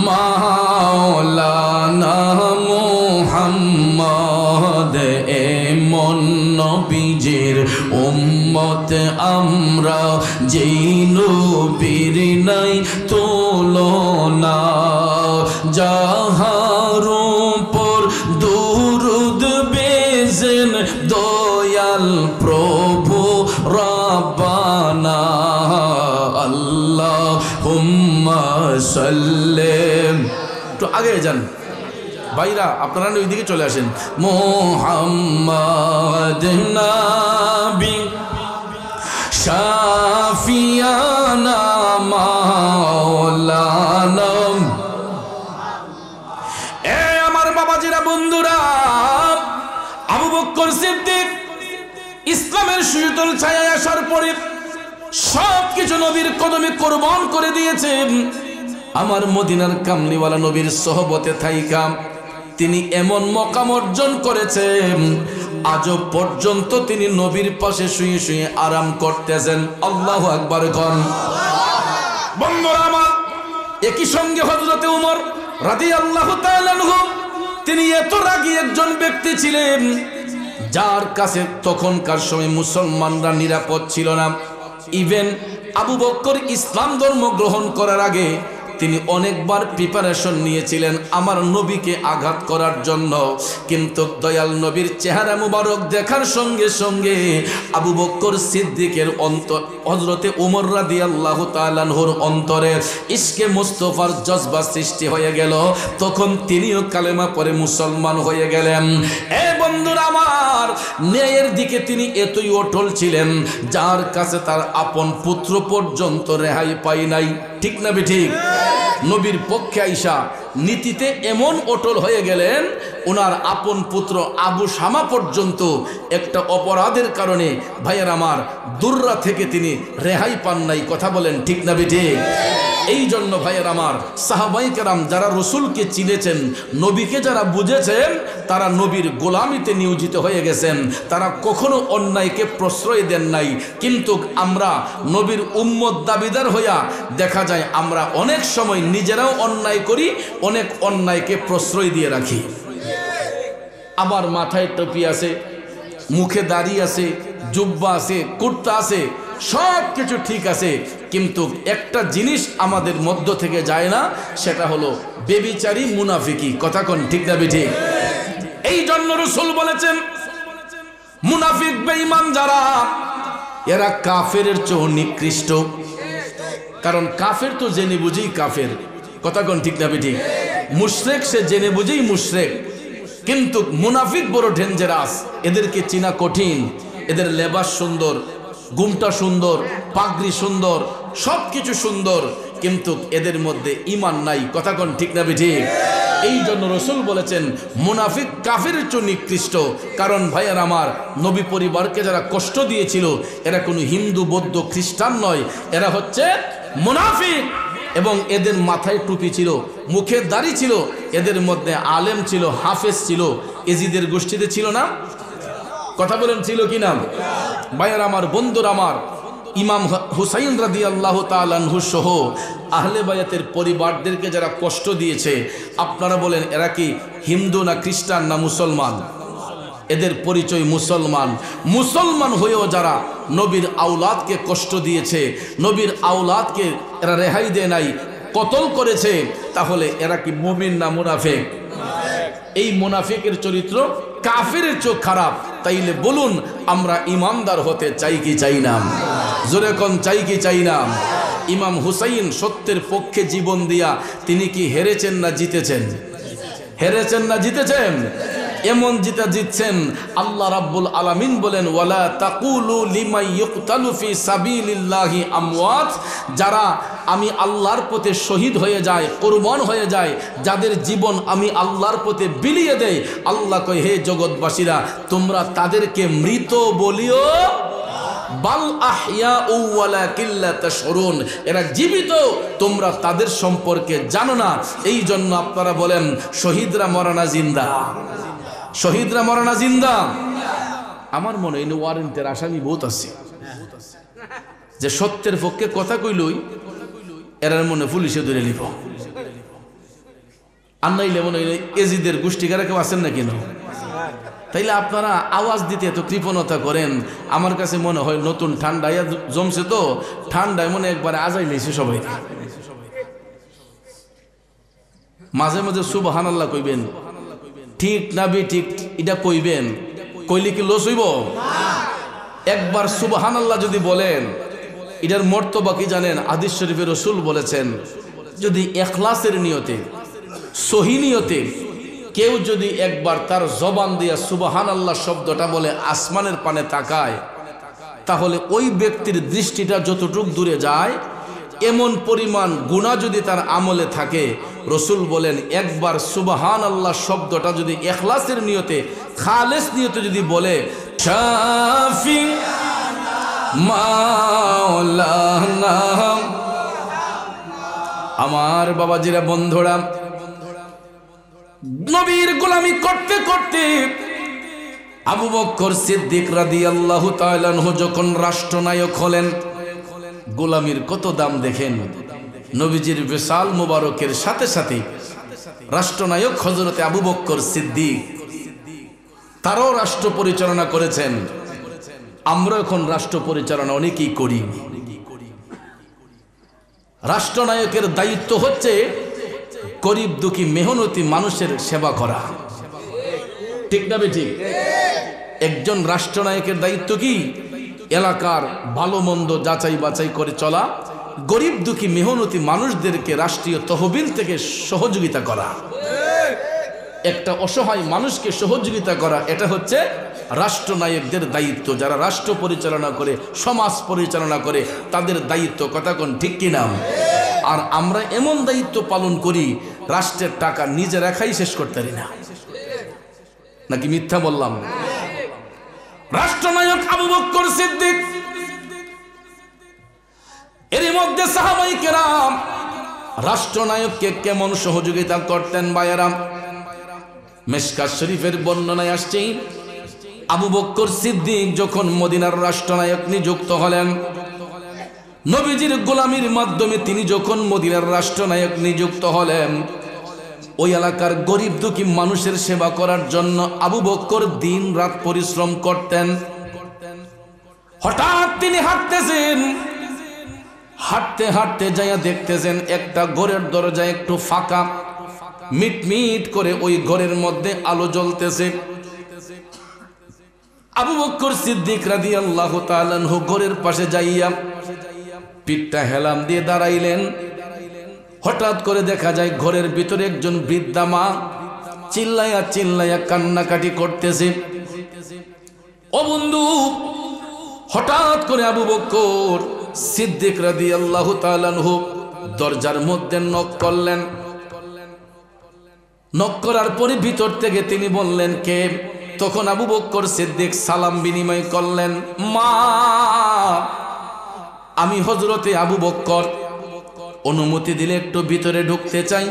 মাওলানা মুহাম্মদ এমন নবীজির উম্মত আমরা, যেই নবীর নাই তুলনা। যাহার উপর দুরূদ বেজেন দয়াল প্রভু রব্বানা, আল্লাহুম্মা সাল্লিম। একটু আগে যান ভাইরা, আপনারা ওইদিকে চলে আসেন। মুহাম্মদ নবী শাফিয়ানা মাওলানা। এ আমার বাবাজিরা, বন্ধুরা, আবু বকর সিদ্দিক ইসলামের সুশীতল ছায়ায় আসার পরে সবকিছু নবীর কদমে কোরবান করে দিয়েছেন। আমার মদিনার কামলিওয়ালা নবীর সোহবতে থাইকা তিনি এমন মকাম অর্জন করেছেন, আজও পর্যন্ত তিনি নবীর পাশে শুয়ে শুয়ে আরাম করতেছেন। আল্লাহু আকবার কোন। বন্ধুরা আমার, একই সঙ্গে হযরতে ওমর রাদিয়াল্লাহু তাআলা আনহু, তিনি এত রাগী একজন ব্যক্তি ছিলেন, যার কাছে তখনকার সময় মুসলমানরা নিরাপদ ছিল না। ইভেন আবু বকর ইসলাম ধর্ম গ্রহণ করার আগে তিনি অনেকবার প্রিপারেশন নিয়েছিলেন আমার নবীকে আঘাত করার জন্য, কিন্তু দয়াল নবীর চেহারা মুবারক দেখার সঙ্গে সঙ্গে আবু বকর সিদ্দিকের অন্তর, হযরতে ওমর রাদিয়াল্লাহু তাআলা আনহুর অন্তরে ইশকে মুস্তাফার জজবা সৃষ্টি হয়ে গেল। তখন তিনিও কালেমা পড়ে মুসলমান হয়ে গেলেন। এ বন্ধুরা আমার, ন্যায়ের দিকে তিনি এতই অটল ছিলেন, যার কাছে তার আপন পুত্র পর্যন্ত রেহাই পায় নাই। ঠিক না বেঠিক? নবীর পক্ষে আইসা নীতিতে এমন অটল হয়ে গেলেন, ওনার আপন পুত্র আবু শামা পর্যন্ত একটা অপরাধের কারণে ভাইয়ের আমার দুররা থেকে তিনি রেহাই পান নাই। কথা বলেন ঠিক না বেঠিক? এই জন্য ভাইয়ের আমার, সাহাবায়ে কেরাম যারা রসুলকে চিনেছেন, নবীকে যারা বুঝেছেন, তারা নবীর গোলামিতে নিয়োজিত হয়ে গেছেন। তারা কখনো অন্যায়কে প্রশ্রয় দেন নাই। কিন্তু আমরা নবীর উম্মত দাবিদার হইয়া দেখা যায় আমরা অনেক সময় নিজেরাও অন্যায় করি, অনেক অন্যায়কে প্রশ্রয় দিয়ে রাখি। আবার মাথায় টুপি আছে, মুখে দাড়ি আছে, জুব্বা আছে, কুর্তা আছে, সব কিছু ঠিক আছে, কিন্তু একটা জিনিস আমাদের মধ্য থেকে যায় না, সেটা হলো বেবিচারী মুনাফিকি। কথা কোন ঠিক না বেঠিক? এই জন্য রাসূল বলেছেন, মুনাফিক বেঈমান যারা, এরা কাফেরের চেয়ে নিকৃষ্ট। কারণ কাফের তো জেনে বুঝেই কাফের। কথা কোন ঠিক না বেঠিক? মুশরিক সে জেনে বুঝেই মুশরিক, কিন্তু মুনাফিক বড় ডেঞ্জারাস। এদেরকে চেনা কঠিন। এদের লেবাস সুন্দর, গুমটা সুন্দর, পাগড়ি সুন্দর, সব কিছু সুন্দর, কিন্তু এদের মধ্যে ঈমান নাই। কথা কোন ঠিক না বেঠিক? এই জন্য রাসূল বলেছেন মুনাফিক কাফেরের চেয়ে নিকৃষ্ট। কারণ ভাইয়ার আমার, নবী পরিবারকে যারা কষ্ট দিয়েছিল, এরা কোনো হিন্দু, বৌদ্ধ, খ্রিস্টান নয়, এরা হচ্ছে মুনাফিক। এবং এদের মাথায় টুপি ছিল, মুখে দাড়ি ছিল, এদের মধ্যে আলেম ছিল, হাফেজ ছিল। এজিদের গোষ্ঠীতে ছিল না? কথা বলেন ছিল কি না? ভাইয়ার আমার, বন্ধুর আমার, ইমাম হুসাইন রাদিয়াল্লাহু তাআলা আনহু সহ আহলে বায়াতের পরিবারদেরকে যারা কষ্ট দিয়েছে, আপনারা বলেন এরা কি হিন্দু না খ্রিস্টান না মুসলমান? এদের পরিচয় মুসলমান। মুসলমান হয়েও যারা নবীর আওলাদকে কষ্ট দিয়েছে, নবীর আওলাদকে এরা রেহাই দেয় নাই, কতল করেছে, তাহলে এরা কি মুমিন না মুনাফিক? এই মুনাফিকের চরিত্র কাফেরের চোখ খারাপ। তাইলে বলুন, আমরা ইমানদার হতে চাই কি চাই না? জোরে কোন চাই কি চাই না? ইমাম হুসাইন সত্যের পক্ষে জীবন দিয়া তিনি কি হেরেছেন না জিতেছেন? হেরেছেন না জিতেছেন? এমন জিতছেন, আল্লাহ রাব্বুল আলামিন বলেন, ওয়ালা তাকুলু লিমান ইউকতালু ফি সাবিলিল্লাহি আমওয়াত। যারা আমি আল্লাহর পথে শহীদ হয়ে যায়, কুরবান হয়ে যায়, যাদের জীবন আমি আল্লাহর পথে বিলিয়ে দেই, আল্লাহ কয়, হে জগৎবাসীরা, তোমরা তাদেরকে মৃত বলিও, বাল আহইয়াউ ওয়ালাকিন লা তাশউরুন। এরা জীবিত, তোমরা তাদের সম্পর্কে জানো না। এই জন্য আপনারা বলেন, শহীদরা মরে না জিন্দা? শহীদরা মরে না জিন্দা? আমার মনে হয় ওয়ারেন্টের আসামি বহুত আছে, যে সত্যের পক্ষে কথা কইলই এরার মনে পুলিশে ধরে নিব। আর নাইলে মনে হইলে এজিদের গোষ্ঠীকারা কেউ আছেন না কেন? তাইলে আপনারা আওয়াজ দিতে এত কৃপণতা করেন, আমার কাছে মনে হয় নতুন ঠান্ডায় জমছে তো, ঠান্ডায় মনে একবারে আজাই লেছে সবাই। মাঝে মাঝে সুবহানাল্লাহ কইবেন, ঠিক না বে ঠিক এটা কইবেন, কইলে কি লস হইব? একবার সুবহানাল্লাহ যদি বলেন, এটার মর্তবা কি জানেন? হাদিস শরীফে রাসূল বলেছেন, যদি ইখলাসের নিয়তে, সহি নিয়তে কেউ যদি একবার তার জবান দিয়া সুবহানাল্লাহ শব্দটা বলে আসমানের পানে তাকায়, তাহলে ওই ব্যক্তির দৃষ্টিটা যতটুক দূরে যায়, এমন পরিমাণ গুনাহ যদি তার আমলে থাকে, রাসূল বলেন একবার সুবহানাল্লাহ শব্দটা যদি ইখলাসের নিয়তে, খালেস নিয়তে যদি বলে, শাফি মাওলানা। আমার বাবাজিরা, বন্ধুরা, নবীর গোলামি করতে করতে আবু বকর সিদ্দিক রাদিয়াল্লাহু তাআলা আনহু যখন রাষ্ট্রনায়ক হলেন, গোলামির কত দাম দেখেন। নবীজির বিশাল মুবারকের সাথে সাথে রাষ্ট্রনায়ক হযরতে আবু বকর সিদ্দিক, তারাও রাষ্ট্র পরিচালনা করেছেন। আমরা এখন রাষ্ট্র পরিচালনা অনেকেই করি। রাষ্ট্রনায়কের দায়িত্ব হচ্ছে গরিব দুঃখী মেহনতি মানুষের সেবা করা, ঠিক না বেঠিক? একজন রাষ্ট্রনায়কের দায়িত্ব কি? এলাকার ভালো মন্দ যাচাই বাছাই করে চলা, গরিব দুঃখী মেহনতি মানুষদেরকে রাষ্ট্রীয় তহবিল থেকে সহযোগিতা করা, একটা অসহায় মানুষকে সহযোগিতা করা, এটা হচ্ছে রাষ্ট্রনায়কদের দায়িত্ব। যারা রাষ্ট্র পরিচালনা করে, সমাজ পরিচালনা করে, তাদের দায়িত্ব। কথা কোন ঠিক কিনা? আর আমরা এমন দায়িত্ব পালন করি, রাষ্ট্রের টাকা নিজেরা খাই শেষ করতে পারি না, নাকি মিথ্যা বললাম? রাষ্ট্রনায়ক আবু বকর সিদ্দিক, এর মধ্যে সাহাবায়ে কেরাম রাষ্ট্রনায়ককে কেমন সহযোগিতা করতেন ভাইয়েরা? মিশকাত শরীফের বর্ণনায় আসছে, আবু বকর সিদ্দিক যখন মদিনার রাষ্ট্রনায়ক নিযুক্ত হলেন, নবীজির গোলামির মাধ্যমে তিনি যখন মদিনার রাষ্ট্রনায়ক নিযুক্ত হলেন, ওই এলাকার গরিব দুঃখী মানুষের সেবা করার জন্য আবু বকর দিন রাত পরিশ্রম করতেন। হঠাৎ তিনি হাঁটতেছেন, হাঁটতে হাঁটতে যাইয়া দেখতেছেন একটা ঘরের দরজা একটু ফাঁকা, মিটমিট করে ওই ঘরের মধ্যে আলো জ্বলতেছে। আবু বকর সিদ্দিক রাদিয়াল্লাহু তাআলা আনহু ঘরের পাশে যাইয়া পিঠটা হেলাম দিয়ে দাঁড়াইলেন। হঠাৎ করে দেখা যায় ঘরের ভিতরে একজন বৃদ্ধা মা চিল্লাইয়া চিল্লাইয়া কান্নাকাটি করতেছে। ও বন্ধু, হঠাৎ করে আবু বকর সিদ্দিক রাদিয়াল্লাহু তাআলা আনহু দরজার মধ্যে নক করলেন। নক করার পরে ভিতর থেকে তিনি বললেন, কে? তখন আবু বকর সিদ্দিক সালাম বিনিময় করলেন, মা, আমি হযরতে আবু বকর, অনুমতি দিলে একটু ভিতরে ঢুকতে চাই।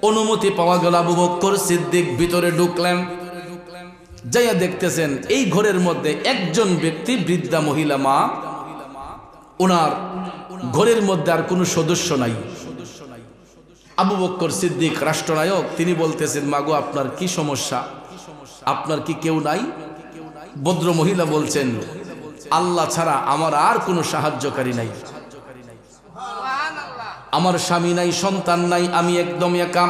অনুমতি পাওয়া গেল, আবু বকর সিদ্দিক ভিতরে ঢুকলেন। যাইয়া দেখতেছেন এই ঘরের মধ্যে একজন ব্যক্তি, বৃদ্ধা মহিলা মা, ওনার ঘরের মধ্যে আর কোনো সদস্য নাই। আবু বকর সিদ্দিক রাষ্ট্রনায়ক, তিনি বলতেছেন, মাগো আপনার কি সমস্যা? আপনার কি কেউ নাই? ভদ্র মহিলা বলছেন, আল্লাহ ছাড়া আমার আর কোনো সাহায্যকারী নাই, আমার স্বামী নাই, সন্তান নাই, আমি একদম একা।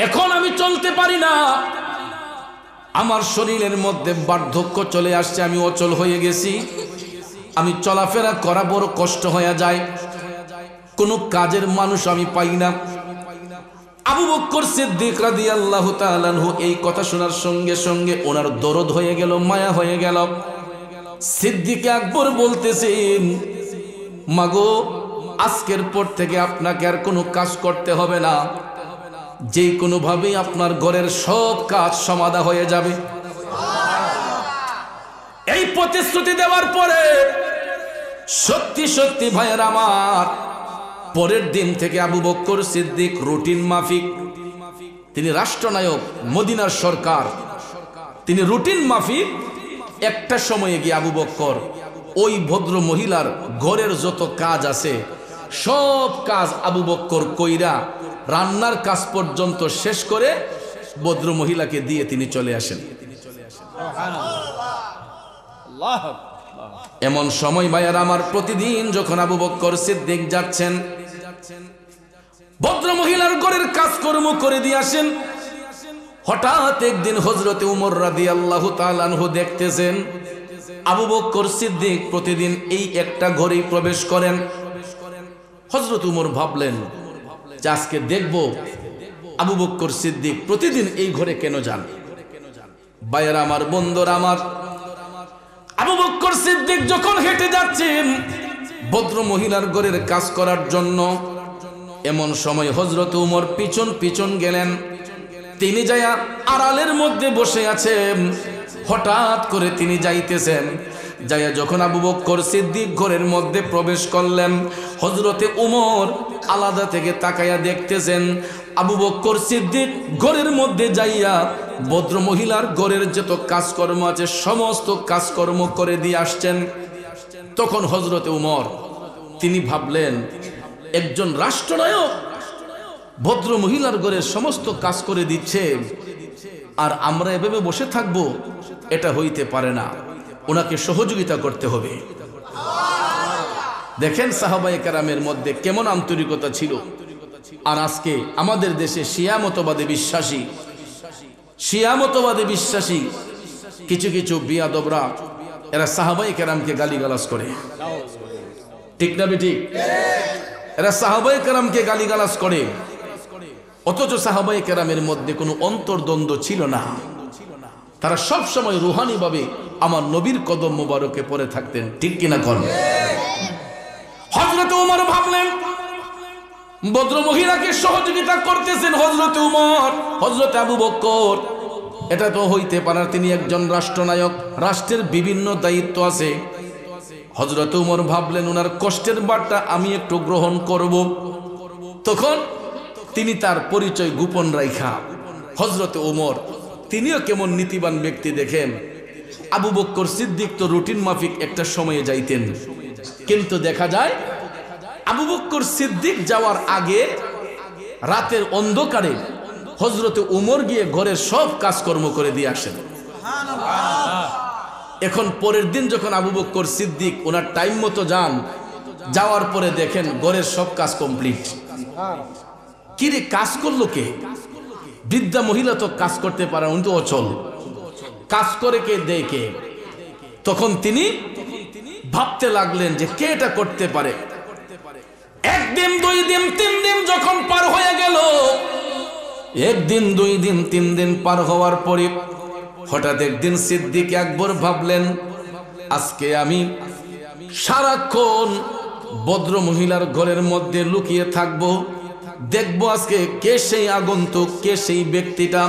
এখন আমি চলতে পারি না, আমার শরীরের মধ্যে বার্ধক্য চলে আসছে, আমি অচল হয়ে গেছি, আমি চলাফেরা করা বড় কষ্ট হয়ে যায়, কোনো কাজের মানুষ আমি পাই না। আবু বকর সিদ্দিক রাদিয়াল্লাহু তাআলা আনহু এই কথা শোনার সঙ্গে সঙ্গে ওনার দরদ হয়ে গেল, মায়া হয়ে গেল। সিদ্দিক আকবর বলতেছেন, মাগো, আজকের পর থেকে আপনাকে আর কোনো কাজ করতে হবে না, যে কোনো ভাবেই আপনার ঘরের সব কাজ সমাধা হয়ে যাবে। এই প্রতিশ্রুতি দেওয়ার পরে সত্যি সত্যি ভাইয়ের আমার, পরের দিন থেকে আবু বকর সিদ্দিক রুটিন মাফিক, তিনি রাষ্ট্রনায়ক, মদিনার সরকার, তিনি রুটিন মাফিক একটা সময়ে গিয়ে আবু বকর ওই ভদ্র মহিলার ঘরের যত কাজ আছে সব কাজ আবু বকর কইরা রান্নার কাজ পর্যন্ত শেষ করে ভদ্র মহিলাকে দিয়ে তিনি চলে আসেন। এমন সময় ভাইয়ার আমার প্রতিদিন যখন আবু বকর সিদ্দিক যাচ্ছেন ভদ্র মহিলার ঘরের কাজকর্ম করে দিয়ে আসেন, হঠাৎ একদিন হযরতে উমর রাদিয়াল্লাহু তাআলা আনহু দেখতেছেন আবু বকর সিদ্দিক প্রতিদিন এই একটা ঘরেই প্রবেশ করেন। হযরত উমর ভাবলেন যে আজকে দেখব আবু বকর সিদ্দিক প্রতিদিন এই ঘরে কেন যান। ভাইয়েরা আমার, বন্ধুরা আমার, আবু বকর সিদ্দিক যখন হেঁটে যাচ্ছেন ভদ্র মহিলার ঘরের কাজ করার জন্য, এমন সময় হযরত উমর পিছন পিছন গেলেন। তিনি যায়া আড়ালের মধ্যে বসে আছেন। হঠাৎ করে তিনি যাইতেছেন, যাইয়া যখন আবু বকর সিদ্দিক ঘরের মধ্যে প্রবেশ করলেন, হযরতে উমর আলাদা থেকে তাকাইয়া দেখতেছেন আবু বকর সিদ্দিক ঘরের মধ্যে যাইয়া ভদ্র মহিলার ঘরের যত কাজকর্ম আছে সমস্ত কাজকর্ম করে দিয়ে আসছেন। তখন হযরতে উমর তিনি ভাবলেন, একজন রাষ্ট্রনায়ক ভদ্র মহিলার ঘরের সমস্ত কাজ করে দিচ্ছে, আর আমরা এভাবে বসে থাকবো? এটা হইতে পারে না, ওনাকে সহযোগিতা করতে হবে। দেখেন সাহাবায়ে কেরামের মধ্যে কেমন আন্তরিকতা ছিল। আর আজকে আমাদের দেশে শিয়া মতবাদে বিশ্বাসী কিছু কিছু বিয়াদবরা, এরা সাহাবায়ে কেরামকে গালিগালাজ করে, ঠিক না বেঠিক? এরা সাহাবায়ে কেরামকে গালিগালাজ করে, অথচ সাহাবায়ে কেরামের মধ্যে কোনো অন্তর্দ্বন্দ্ব ছিল না। তারা সব সময় রুহানি ভাবে আমার নবীর কদম মোবারকে পড়ে থাকতেন, ঠিক কিনা কোন? হযরত ওমর ভাবলেন ভদ্র মহিলাকে সহযোগিতা করতেছেন হযরত উমর, হযরত আবু বকর, এটা তো হইতে পারে। তিনি একজন রাষ্ট্রনায়ক, রাষ্ট্রের বিভিন্ন দায়িত্ব আছে। হযরত উমর ভাবলেন ওনার কষ্টের বার্তা আমি একটু গ্রহণ করব। তখন তিনি তার পরিচয় গোপন রাইখা, হযরত উমর তিনিও কেমন নীতিবান ব্যক্তি দেখেন, আবু বকর সিদ্দিক তো রুটিন মাফিক একটা সময়ে যাইতেন, কিন্তু দেখা যায় আবু বকর সিদ্দিক যাওয়ার আগে রাতের অন্ধকারে হযরতে উমর গিয়ে ঘরের সব কাজকর্ম করে দিয়ে আসেন। এখন পরের দিন যখন আবু বকর সিদ্দিক ওনার টাইম মতো যান, যাওয়ার পরে দেখেন ঘরের সব কাজ কমপ্লিট। কি রে, কাজ করলো কে? বৃদ্ধা মহিলা তো কাজ করতে পারে, উনি তো অচল, কাজ করে কে, দেয় কে? তখন তিনি ভাবতে লাগলেন যে কে এটা করতে পারে। একদিন, দুই দিন, তিন দিন যখন পার হয়ে গেল, একদিন, দুই দিন, তিন দিন পার হওয়ার পরে হঠাৎ একদিন সিদ্দিক আকবর ভাবলেন আজকে আমি সারাক্ষণ ভদ্র মহিলার ঘরের মধ্যে লুকিয়ে থাকবো, দেখবো আজকে কে সেই আগন্তুক, কে সেই ব্যক্তিটা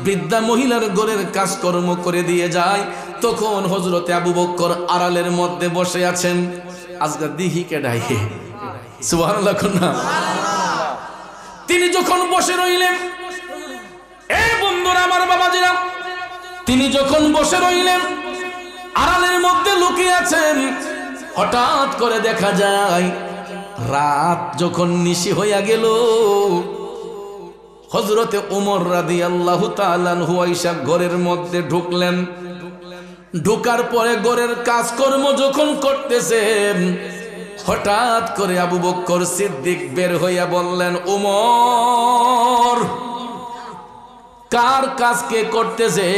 বৃদ্ধা মহিলার ঘরের কাজকর্ম করে দিয়ে যায়। তখন হযরতে আবু বকর আড়ালের মধ্যে বসে আছেন। আজকে দিহি কে ডাইহে, সুবহানাল্লাহ না? তিনি যখন বসে রইলেন, এই বন্ধুরা আমার, বাবাজিরা, তিনি যখন বসে রইলেন আড়ালের মধ্যে লুকিয়ে আছেন, হঠাৎ করে দেখা যায় রাত যখন নিশি হইয়া গেল, হযরতে ওমর রাদিয়াল্লাহু তাআলা আনহু আয়েশা ঘরের মধ্যে ঢুকলেন। ঢোকার পরে ঘরের কাজকর্ম যখন করতেছেন, হঠাৎ করে আবু বকর সিদ্দিক বের হইয়া বললেন, ওমর, কার কাজ কে করতেছে?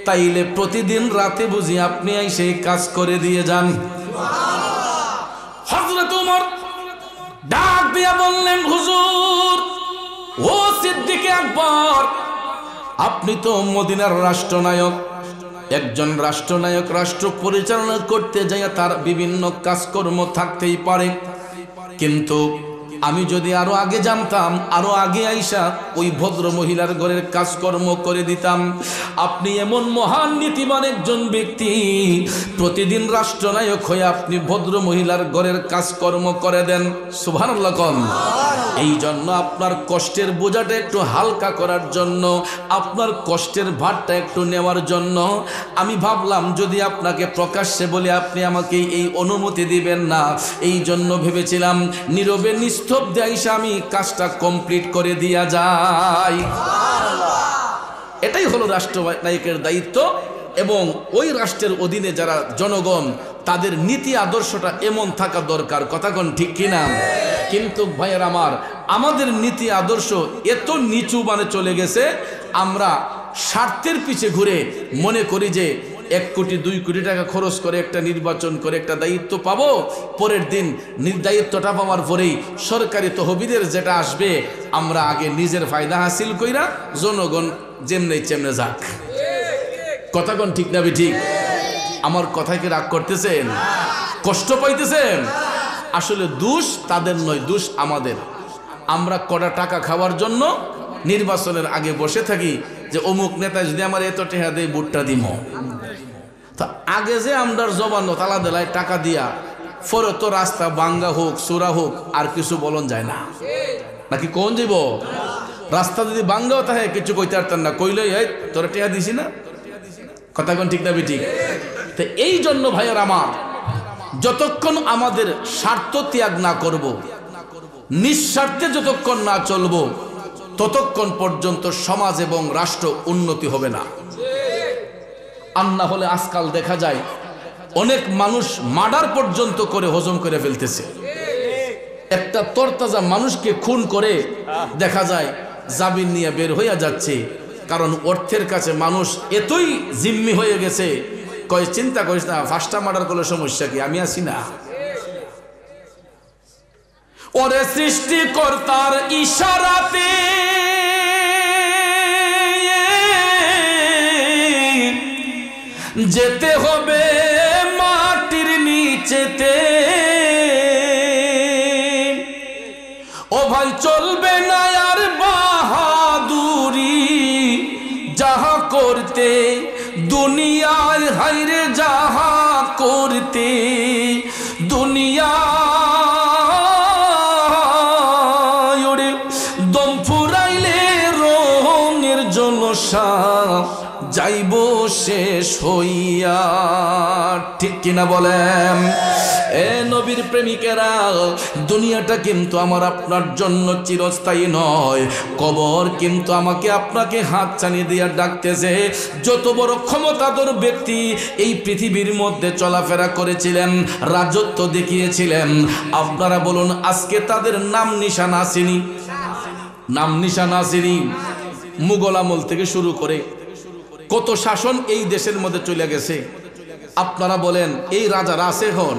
তাইলে প্রতিদিন রাতে বুঝি আপনি এসে কাজ করে দিয়ে যান। হযরত ওমর ডাক দিয়া বললেন, হুজুর, ও সিদ্দিক আকবর, আপনি তো মদিনার রাষ্ট্রনায়ক। একজন রাষ্ট্রনায়ক রাষ্ট্র পরিচালনা করতে যায় তার বিভিন্ন কাজকর্ম থাকতেই পারে, কিন্তু আমি যদি আরো আগে জানতাম, আরো আগে আইসা ওই ভদ্র মহিলার ঘরের কাজকর্ম করে দিতাম। আপনি এমন মহান নীতিবান একজন ব্যক্তি, প্রতিদিন রাষ্ট্রনায়ক হয়ে আপনি ভদ্র মহিলার ঘরের কাজকর্ম করে দেন। সুবহানাল্লাহ। এই জন্য আপনার কষ্টের বোঝাটা একটু হালকা করার জন্য, আপনার কষ্টের ভারটা একটু নেওয়ার জন্য আমি ভাবলাম যদি আপনাকে প্রকাশ্যে বলে আপনি আমাকে এই অনুমতি দিবেন না, এই জন্য ভেবেছিলাম নীরবে নিস্তব্ধে আইসা আমি কাজটা কমপ্লিট করে দিয়া যাই। এটাই হলো রাষ্ট্রনায়কের দায়িত্ব। এবং ওই রাষ্ট্রের অধীনে যারা জনগণ, তাদের নীতি আদর্শটা এমন থাকা দরকার। কথা কোন ঠিক কিনা? কিন্তু ভাইয়ের আমার, আমাদের নীতি আদর্শ এত নিচু মানে চলে গেছে, আমরা স্বার্থের পিছে ঘুরে মনে করি যে 1 কোটি 2 কোটি টাকা খরচ করে একটা নির্বাচন করে একটা দায়িত্ব পাবো, পরের দিন দায়িত্বটা পাওয়ার পরেই সরকারি তহবিলের যেটা আসবে আমরা আগে নিজের ফায়দা হাসিল কইরা জনগণ যেমনে চেমনে যাক। কথা কোন ঠিক না ঠিক? আমার কথায় কি রাগ করতেছেন? কষ্ট পাইতেছেন? আসলে দোষ তাদের নয়, দোষ আমাদের। আমরা কটা টাকা খাওয়ার জন্য নির্বাচনের আগে বসে থাকি যে অমুক নেতা যদি আমার এত টাকা দেয় ভোটটা দিব। তো আগে যে আমরার জবান তালা দেলায় টাকা দিয়া পরে তো রাস্তা বাঙ্গা হোক চোরা হোক আর কিছু বলন যায় না, নাকি কোন যাব? রাস্তা যদি বাঙ্গাও থাকে কিছু কইতে পারতেন না, কইলে এই তোরা টেহা দিছি না। কথা কোন ঠিক না ঠিক? তো এই জন্য ভাইয়ার আমার, যতক্ষণ আমাদের স্বার্থ ত্যাগ না করব, নিঃস্বার্থে যতক্ষণ না চলব, ততক্ষণ পর্যন্ত সমাজ এবং রাষ্ট্র উন্নতি হবে না। আর না হলে আজকাল দেখা যায় অনেক মানুষ মার্ডার পর্যন্ত করে হজম করে ফেলতেছে। একটা তরতাজা মানুষকে খুন করে দেখা যায় জামিন নিয়ে বের হইয়া যাচ্ছে, কারণ অর্থের কাছে মানুষ এতই জিম্মি হয়ে গেছে, কয় চিন্তা করিস না, 5টা মার্ডার করলে সমস্যা কি, আমি আছি না। ওরে সৃষ্টিকর্তার ইশারাতে যেতে হবে মাটির নিচেতে, ও ভাই চলবে না আর বাহাদুরি, যাহা করতে দুনিয়ায় হাইরে যাহা করতে দুনিয়ায়, ওরে দম ফুরাইলে রঙের জলসা যাইব শেষ হইয়া। ঠিক কিনা বলেন? এ নবীর প্রেমিকেরা, দুনিয়াটা কিন্তু আমার আপনার জন্য চিরস্থায়ী নয়। কবর কিন্তু আমাকে আপনাকে হাত চালিয়ে দিয়ে ডাকতেছে। যত বড় ক্ষমতাধর ব্যক্তি এই পৃথিবীর মধ্যে চলাফেরা করেছিলেন, রাজত্ব দেখিয়েছিলেন, আপনারা বলুন আজকে তাদের নাম নিশানা আসেনি? নাম নিশানা আসেনি? মুঘল আমল থেকে শুরু করে কত শাসন এই দেশের মধ্যে চলে গেছে। আপনারা বলেন এই রাজারা আছে, এখন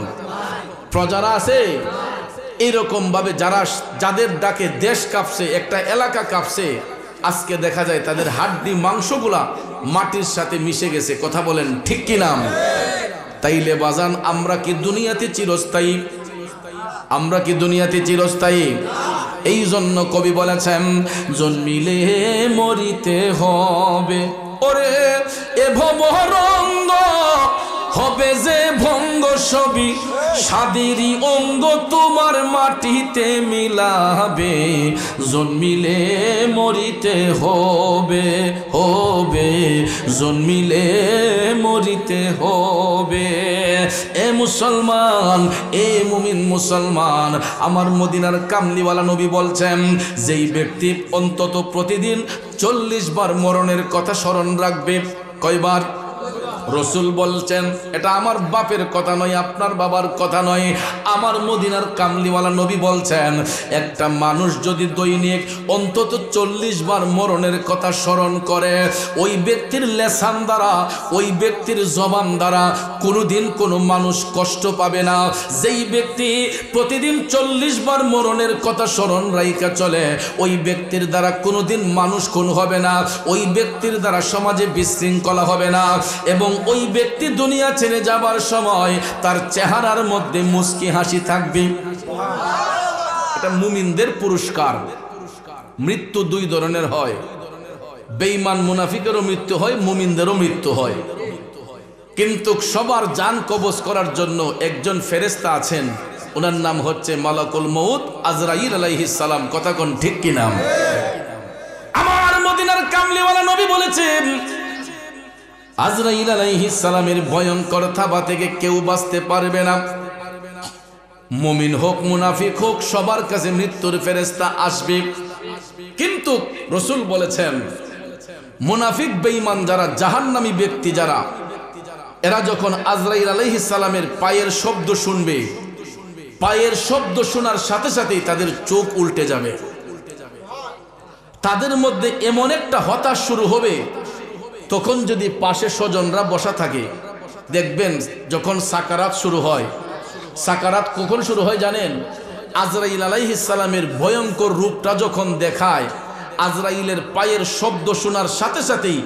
প্রজারা আছে? এইরকম ভাবে যাদের ডাকে দেশ কাঁপছে, একটা এলাকা কাঁপছে, আজকে দেখা যায় তাদের হাড্ডি মাংসগুলা মাটির সাথে মিশে গেছে। কথা বলেন ঠিক কি নাম? তাইলে বাজান, আমরা কি দুনিয়াতে চিরস্থায়ী? আমরা কি দুনিয়াতে চিরস্থায়ী? এই জন্য কবি বলেছেন, জন্মিলে মরিতে হবে, ওরে এ ভবরঙ্গ হবে যে ভঙ্গ ছবি, সাদেরই অঙ্গ তোমার মাটিতে মিলাবে, জন্মিলে মরিতে হবে, হবে জন্মিলে মরিতে হবে। এ মুসলমান, এ মুমিন মুসলমান, আমার মদিনার কামলিওয়ালা নবী বলছেন, যেই ব্যক্তি অন্তত প্রতিদিন 40 বার মরণের কথা স্মরণ রাখবে। কয়বার? রসুল বলছেন, এটা আমার বাপের কথা নয়, আপনার বাবার কথা নয়, আমার মদিনার কামলিওয়ালা নবী বলছেন, একটা মানুষ যদি দৈনিক অন্তত 40 বার মরণের কথা স্মরণ করে, ওই ব্যক্তির লেসান দ্বারা, ওই ব্যক্তির জবান দ্বারা কোনোদিন কোনো মানুষ কষ্ট পাবে না। যেই ব্যক্তি প্রতিদিন 40 বার মরণের কথা স্মরণ রাইকা চলে, ওই ব্যক্তির দ্বারা কোনোদিন মানুষ খুন হবে না, ওই ব্যক্তির দ্বারা সমাজে বিশৃঙ্খলা হবে না, এবং ওই ব্যক্তি দুনিয়া ছেড়ে যাবার সময় তার চেহারার মধ্যে মুস্কি হাসি থাকবে। এটা মুমিনদের পুরস্কার। মৃত্যু 2 ধরনের হয়, বেঈমান মুনাফিকেরও মৃত্যু হয়, মুমিনদেরও মৃত্যু হয়। কিন্তু সবার জান কবজ করার জন্য একজন ফেরেশতা আছেন, ওনার নাম হচ্ছে মালাকুল মউত আজরাইল আলাইহিস সালাম। কথা কোন ঠিক কি নাম? আমার মদিনার কামলিওয়ালা নবী বলেছেন আজরাইল আলাইহিস সালামের ভয়ঙ্কর থাবা থেকে কেউ বাঁচতে পারবে না। মুমিন হোক মুনাফিক হোক সবার কাছে মৃত্যুর ফেরেশতা আসবে। কিন্তু রাসূল বলেছেন মুনাফিক বেঈমান যারা, জাহান্নামী ব্যক্তি যারা, এরা যখন আজরাইল আলাইহিস সালামের পায়ের শব্দ শুনবে, পায়ের শব্দ শোনার সাথে সাথেই তাদের চোখ উল্টে যাবে। তাদের মধ্যে এমন একটা হতাশ শুরু হবে, তখন যদি পাশে স্বজনরা বসা থাকে, দেখবেন যখন সাকারাত শুরু হয়, সাকারাত কখন শুরু হয় জানেন? আজরাইল আলাইহিস সালামের ভয়ঙ্কর রূপটা যখন দেখায়, আজরাইলের পায়ের শব্দ শোনার সাথে সাথেই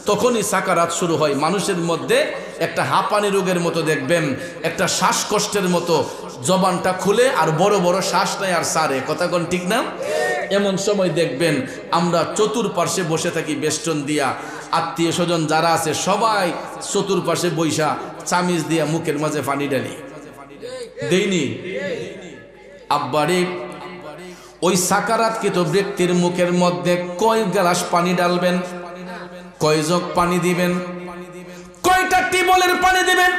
তখনই সাকারাত শুরু হয়। মানুষের মধ্যে একটা হাঁপানি রোগের মতো দেখবেন, একটা শ্বাসকষ্টের মতো, জবানটা খুলে আর বড় বড় শ্বাস নেয় আর সারে। কথা কোন ঠিক না? এমন সময় দেখবেন আমরা চতুর্পার্শ্বে বসে থাকি বেষ্টন দিয়া, আত্মীয় স্বজন যারা আছে সবাই চতুর্পার্শ্বে বৈশা চামিচ দিয়া মুখের মাঝে পানি ঢালি দেইনি। আব্বারে ওই সাকারাতকৃত ব্যক্তির মুখের মধ্যে কয় গ্লাস পানি ডালবেন, কয় জগ পানি দিবেন, কয়টা টিবলের পানি দিবেন,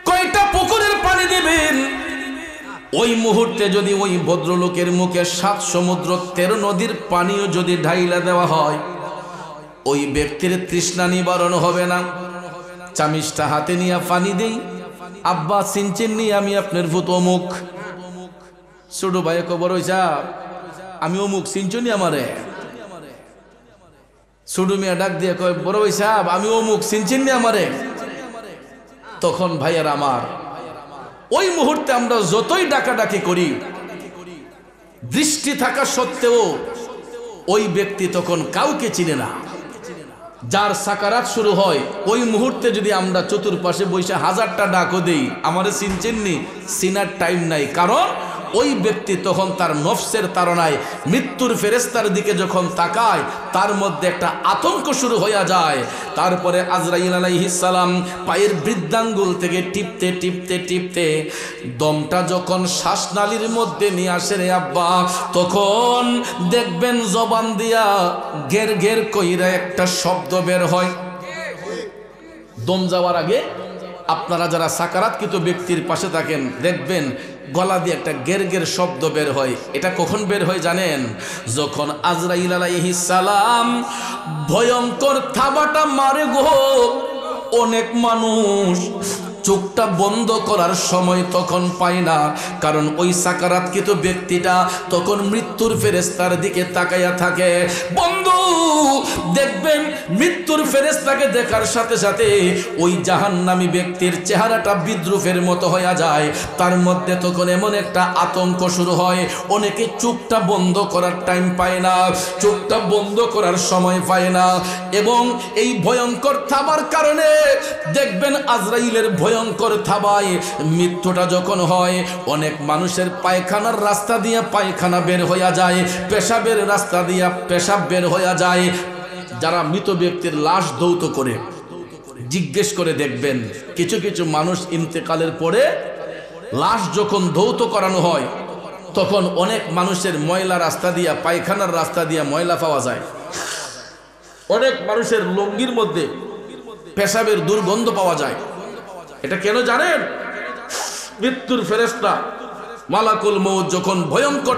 কয়টা পুকুরের পানি দিবেন? ওই মুহূর্তে যদি ওই ভদ্রলোকের মুখে 7 সমুদ্র 13 নদীর পানিও যদি ঢাইলা দেওয়া হয়, ওই ব্যক্তির তৃষ্ণা নিবারণ হবে না। চামিচটা হাতে নিয়ে পানি দেই, আব্বা চিনচেন নি আমি আপনার ভূত অমুক। ছোট ভাই খবর হইছা আমি অমুক, চিনচনি আমারে? ছোট মিয়া ডাক দিয়ে কয় বড় ভাই সাহেব আমি অমুক, চিনচেন নি আমারে? তখন ভাইয়ার আমার ওই মুহূর্তে আমরা যতই ডাকাডাকি করি, দৃষ্টি থাকা সত্ত্বেও ওই ব্যক্তি তখন কাউকে চিনে না। যার সাকারাত শুরু হয় ওই মুহূর্তে যদি আমরা চতুর্পাশে বসে 1000টা ডাকও দেই, আমারে চিনচেননি, চিনার টাইম নাই। কারণ ওই ব্যক্তি তখন তার নফসের তাড়নায় মৃত্যুর ফেরেশতার দিকে যখন তাকায়, তার মধ্যে একটা আতঙ্ক শুরু হয়ে যায়। তারপরে আজরাইল আলাইহিস সালাম পায়ের বৃদ্ধাঙ্গুল থেকে টিপতে টিপতে টিপতে দমটা যখন শ্বাসনালীর মধ্যে নিয়ে আসে রে আব্বা, তখন দেখবেন জবান দিয়া ঘের ঘের কইরা একটা শব্দ বের হয়। দম যাওয়ার আগে আপনারা যারা সাকারাতকৃত ব্যক্তির পাশে থাকেন দেখবেন গলা দিয়ে একটা গের গের শব্দ বের হয়। এটা কখন বের হয় জানেন? যখন আজরাইল আলাইহিস সালাম ভয়ঙ্কর থাবাটা মারে গো, অনেক মানুষ চোখটা বন্ধ করার সময় তখন পায় না, কারণ ওই সাকারাতকৃত ব্যক্তিটা তখন মৃত্যুর ফেরেশতার দিকে তাকাইয়া থাকে। বন্ধু দেখবেন মৃত্যুর ফেরেশতাকে দেখার সাথে সাথে ওই জাহান্নামী ব্যক্তির চেহারাটা বিদ্রুপের মতো হয়ে যায়। তার মধ্যে তখন এমন একটা আতঙ্ক শুরু হয়, অনেকে চোখটা বন্ধ করার টাইম পায় না, চোখটা বন্ধ করার সময় পায় না। এবং এই ভয়ঙ্কর থাবার কারণে দেখবেন আজরাইলের ভয়ঙ্কর থাবায় মৃত্যুটা যখন হয়, অনেক মানুষের পায়খানার রাস্তা দিয়ে পায়খানা বের হইয়া যায়, পেশাবের রাস্তা দিয়ে পেশাব বের হইয়া যায়। যারা মৃত ব্যক্তির লাশ ধৌত করে জিজ্ঞেস করে দেখবেন, কিছু কিছু মানুষ ইন্তেকালের পরে লাশ যখন ধৌত করানো হয়, তখন অনেক মানুষের ময়লা রাস্তা দিয়া, পায়খানার রাস্তা দিয়া ময়লা পাওয়া যায়। অনেক মানুষের লুঙ্গির মধ্যে পেশাবের দুর্গন্ধ পাওয়া যায়। এটা কেন জানেন? মৃত্যুর ফেরেশতা মালাকুল মউত যখন ভয়ঙ্কর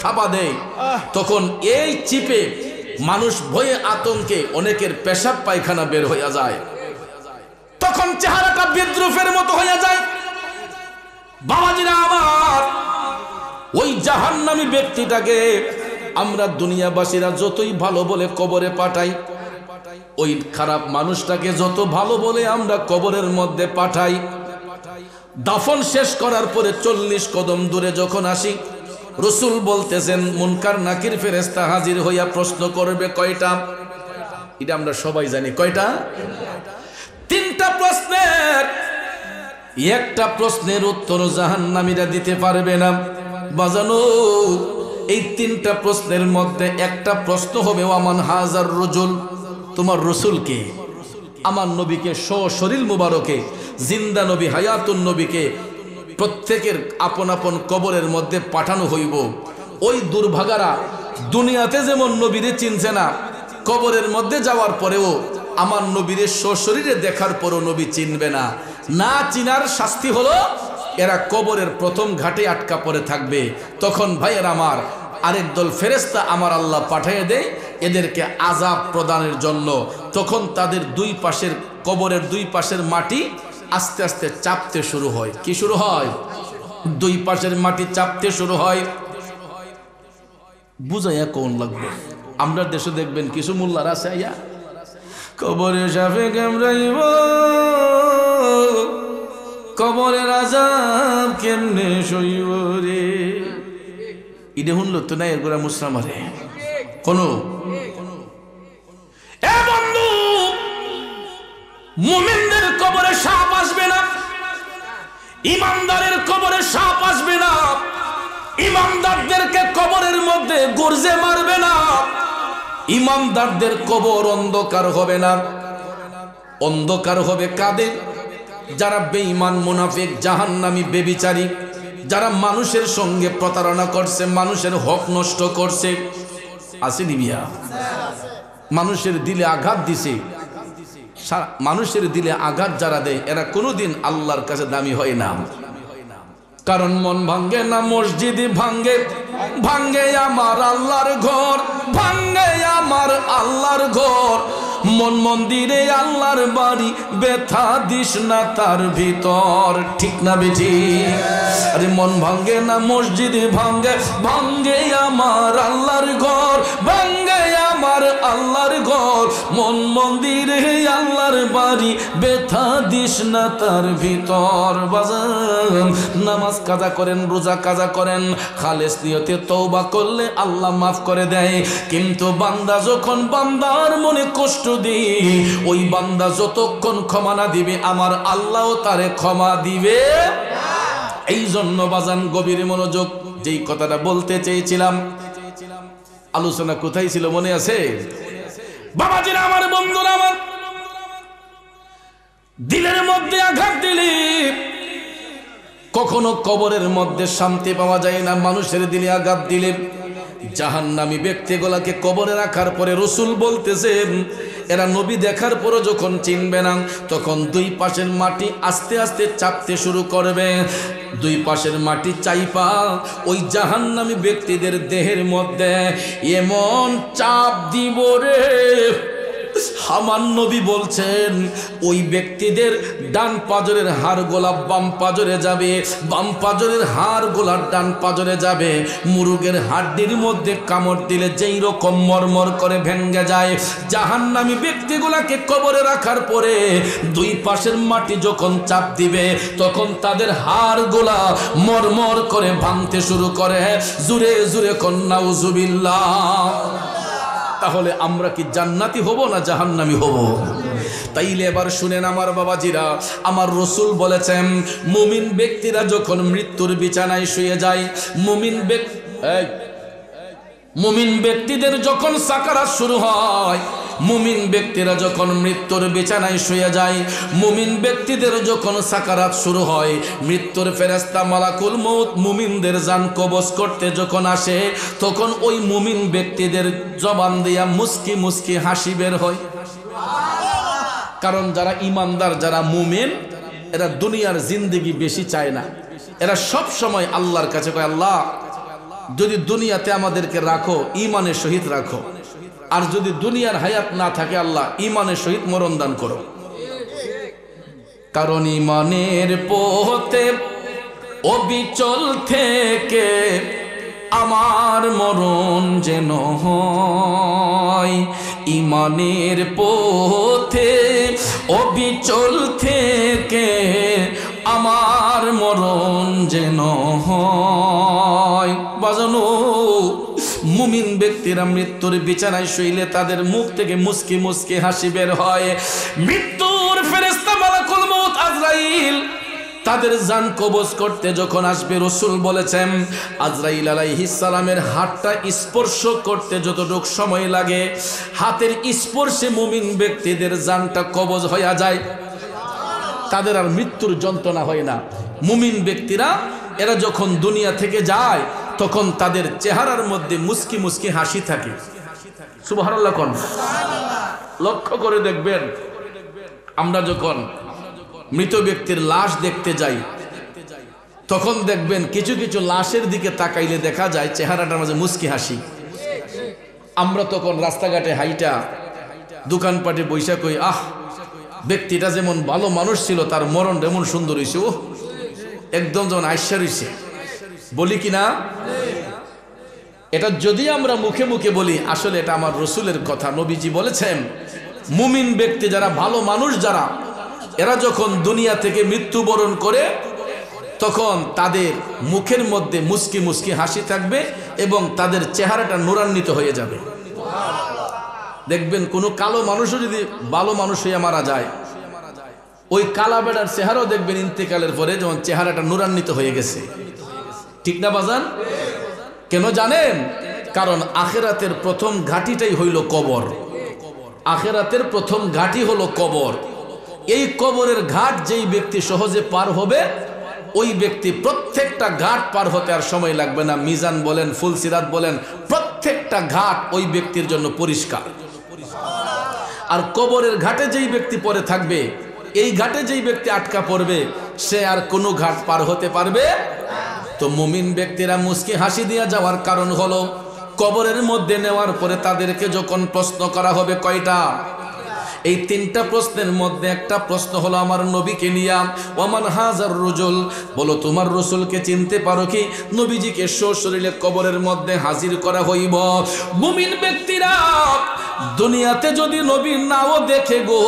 থাবা দেয়, তখন এই চিপে মানুষ ভয়ে আতঙ্কে অনেকের পেশাব পায়খানা বের হইয়া যায়, তখন চেহারাটা বিদ্রুপের মতো হইয়া যায়। বাবাজিরা আমার, ওই জাহান্নামী ব্যক্তিটাকে আমরা দুনিয়াবাসীরা যতই ভালো বলে কবরে পাঠাই, ওই খারাপ মানুষটাকে যত ভালো বলে আমরা কবরের মধ্যে পাঠাই, দাফন শেষ করার পরে 40 কদম দূরে যখন আসি, রাসূল বলতেছেন মুনকার নাকির ফেরেশতা হাজির হইয়া প্রশ্ন করবে কয়টা? এটা আমরা সবাই জানি কয়টা? 3টা প্রশ্নের একটা প্রশ্নের উত্তর জাহান্নামীরা দিতে পারবে না। বাজানো, এই 3টা প্রশ্নের মধ্যে একটা প্রশ্ন হবে ওয়ামান হাজার রজুল, তোমার রসুলকে, আমার নবীকে, শরীর মুবারকে, জিন্দা নবী হায়াতুন নবীকে প্রত্যেকের আপন আপন কবরের মধ্যে পাঠানো হইব। ওই দুর্ভাগারা দুনিয়াতে যেমন নবীরে চিনছে না, কবরের মধ্যে যাওয়ার পরেও আমার নবীরে সশরীরে দেখার পরও নবী চিনবে না। না চিনার শাস্তি হলো এরা কবরের প্রথম ঘাটে আটকা পড়ে থাকবে। তখন ভাইয়ের আমার আরেক দল ফেরেশতা আমার আল্লাহ পাঠিয়ে দেয় এদেরকে আযাব প্রদানের জন্য। তখন তাদের দুই পাশের কবরের দুই পাশের মাটি আস্তে আস্তে চাপতে শুরু হয়। কি শুরু হয়? দুই পাশের মাটি চাপতে শুরু হয়। বুঝাইয়া কোন লাগবে? আমরা দেশে দেখবেন কিছু মোল্লার আছে আইয়া কবরে সাপে কামড়াইব, কবরের আযাব কেমনে সইব রে। ইডে শুনল তো না এরগুলা মুসলাম রে কোন এ বন্ধু, মুমিনদের কবরে সাপ আসবে না, ইমানদারের কবরে সাপ আসবে না, ইমানদারদেরকে কবরের মধ্যে গর্জে মারবে না, ইমানদারদের কবর অন্ধকার হবে না। অন্ধকার হবে কাদের? যারা বেঈমান, মুনাফিক, জাহান্নামী, বেবিচারী, যারা মানুষের সঙ্গে প্রতারণা করছে, মানুষের হক নষ্ট করছে। আসেনি মিয়া? মানুষের দিলে আঘাত দিছে। মানুষের দিলে আঘাত যারা দেয় এরা কোনোদিন আল্লাহর কাছে দামি হয় না। কারণ মন ভাঙ্গে না মসজিদ ভাঙ্গে, ভাঙ্গে আমার আল্লাহর ঘর, ভাঙ্গে আমার আল্লাহর ঘর। মন মন্দিরে আল্লাহর বাড়ি, ব্যথা দিস না তার ভিতর। ঠিক না বেঠি? আরে মন ভাঙ্গে না মসজিদ ভাঙ্গে, ভাঙ্গে আমার আল্লাহর ঘর, ভাঙ্গে আমার আল্লাহর ঘর। মন মন্দিরে আল্লাহর বাড়ি, ব্যথা দিস না তার ভিতর। বাজান নামাজ কাজা করেন, রোজা কাজা করেন, খালেস নিয়তে তওবা করলে আল্লাহ মাফ করে দেয়। কিন্তু বান্দা যখন বান্দার মনে কষ্ট দিই, ওই বান্দা যতক্ষণ ক্ষমা না দিবে আমার আল্লাহ তারে ক্ষমা দিবে। এই জন্য বাজান গভীর মনোযোগ। যেই কথাটা বলতে চেয়েছিলাম, আলোচনা কোথায় ছিল মনে আছে? বাবাজিরা আমার, বন্ধুরা আমার, দিলের মধ্যে আঘাত দিলে কখনো কবরের মধ্যে শান্তি পাওয়া যায় না। মানুষের দিলে আঘাত দিলে জাহান্নামী ব্যক্তিগুলাকে কবরে রাখার পরে রাসূল বলতেছেন এরা নবী দেখার পরও যখন চিনবে না, তখন দুই পাশের মাটি আস্তে আস্তে চাপতে শুরু করবে। দুই পাশের মাটি চাইপা ওই জাহান্নামী ব্যক্তিদের দেহের মধ্যে এমন চাপ দিব রে, আমার নবী বলছেন ওই ব্যক্তিদের ডান পাজরের হাড় গোলা বাম পাজরে যাবে, বাম পাজরের হাড় গোলা ডান পাজরে যাবে। মুরগের হাড্ডির মধ্যে কামড় দিলে যেই রকম মরমর করে ভেঙে যায়, জাহান্নামী ব্যক্তিগুলাকে কবরে রাখার পরে দুই পাশের মাটি যখন চাপ দিবে তখন তাদের হাড় গোলা মরমর করে ভাঙতে শুরু করে। জুরে জুরে কন্যা উজুবিল্লাহ। তাহলে আমরা কি জান্নাতি হব না জাহান্নামী হব? তাইলে এবার শুনেন আমার বাবাজিরা, আমার রাসূল বলেছেন মুমিন ব্যক্তিরা যখন মৃত্যুর বিছানায় শুয়ে যায়, মুমিন ব্যক্তিদের যখন সাকারাত শুরু হয়, মুমিন ব্যক্তিরা যখন মৃত্যুর বিছানায় শুয়ে যায়, মুমিন ব্যক্তিদের যখন সাকারাত শুরু হয়, মৃত্যুর ফেরেশতা মালাকুল মউত মুমিনদের জান কবজ করতে যখন আসে, তখন ওই মুমিন ব্যক্তিদের জবান দিয়া মুস্কি মুস্কি হাসি বের হয়। কারণ যারা ইমানদার, যারা মুমিন, এরা দুনিয়ার জিন্দেগি বেশি চায় না। এরা সব সময় আল্লাহর কাছে কয়, আল্লাহ যদি দুনিয়াতে আমাদেরকে রাখো ঈমানের সহিত রাখো, আর যদি দুনিয়ার হায়াত না থাকে আল্লাহ ঈমানের সহিত মরণ দান করো। কারণ ঈমানের পথে অবিচল থেকে আমার মরণ যেন হয়, ঈমানের পথে অবিচল থেকে আমার মরণ যেন হয়। বাজানো মুমিন ব্যক্তিরা মৃত্যুর বিছানায় শুইলে তাদের মুখ থেকে মুস্কি মুস্কি হাসি বের হয়। মৃত্যুর ফেরেশতা মালাকুল মউত আজরাইল তাদের জান কবজ করতে যখন আসবে, রাসূল বলেছেন আজরাইল আলাইহিস সালামের হাতটা স্পর্শ করতে যতটুকু সময় লাগে, হাতের স্পর্শে মুমিন ব্যক্তিদের জানটা কবজ হয়ে যায়। তাদের আর মৃত্যুর যন্ত্রণা হয় না। মুমিন ব্যক্তিরা এরা যখন দুনিয়া থেকে যায় তখন তাদের চেহারার মধ্যে মুস্কি মুস্কি হাসি থাকে। সুবহানাল্লাহ কোন লক্ষ্য করে দেখবেন, আমরা যখন মৃত ব্যক্তির লাশ দেখতে যাই তখন দেখবেন কিছু কিছু লাশের দিকে তাকাইলে দেখা যায় চেহারাটার মাঝে মুস্কি হাসি। আমরা তখন রাস্তাঘাটে হাইটা দোকানপাটে বৈশা কই, আহ ব্যক্তিটা যেমন ভালো মানুষ ছিল তার মরণ যেমন সুন্দর হয়েছে, ও একদম যেমন আইসা রয়েছে, বলি কি না? এটা যদি আমরা মুখে মুখে বলি, আসলে এটা আমার রসুলের কথা। নবীজি বলেছেন মুমিন ব্যক্তি যারা, ভালো মানুষ যারা, এরা যখন দুনিয়া থেকে মৃত্যুবরণ করে তখন তাদের মুখের মধ্যে মুস্কি মুস্কি হাসি থাকবে এবং তাদের চেহারাটা নূরান্বিত হয়ে যাবে। দেখবেন কোনো কালো মানুষও যদি ভালো মানুষ হয়ে মারা যায়, ওই কালা বেড়ার চেহারাও দেখবেন ইন্তেকালের পরে যেমন চেহারাটা নূরান্বিত হয়ে গেছে। ঠিক না বাজান? কেন জানেন? কারণ আখেরাতের প্রথম ঘাঁটিটাই হইল কবর। আখেরাতের প্রথম ঘাঁটি হলো কবর। এই কবরের ঘাট যেই ব্যক্তি সহজে পার হবে, ওই ব্যক্তি প্রত্যেকটা ঘাট পার হতে আর সময় লাগবে না। মিজান বলেন, ফুলসিরাত বলেন, প্রত্যেকটা ঘাট ওই ব্যক্তির জন্য পরিষ্কার। আর কবরের ঘাটে যেই ব্যক্তি পরে থাকবে, এই ঘাটে যেই ব্যক্তি আটকা পড়বে, সে আর কোনো ঘাট পার হতে পারবে। তো মুমিন ব্যক্তিরা মুস্কি হাসি দিয়ে যাওয়ার কারণ হলো কবরের মধ্যে নেওয়ার পরে তাদেরকে যখন প্রশ্ন করা হবে, কয়টা? এই তিনটা প্রশ্নের মধ্যে একটা প্রশ্ন হলো আমার নবীকে নিয়া, ওমান হাজার রুজুল, বলো তোমার রসুলকে চিনতে পারো কি? নবীজিকে সশরীরে কবরের মধ্যে হাজির করা হইব। মুমিন ব্যক্তিরা দুনিয়াতে যদি নবী নাও দেখে গো,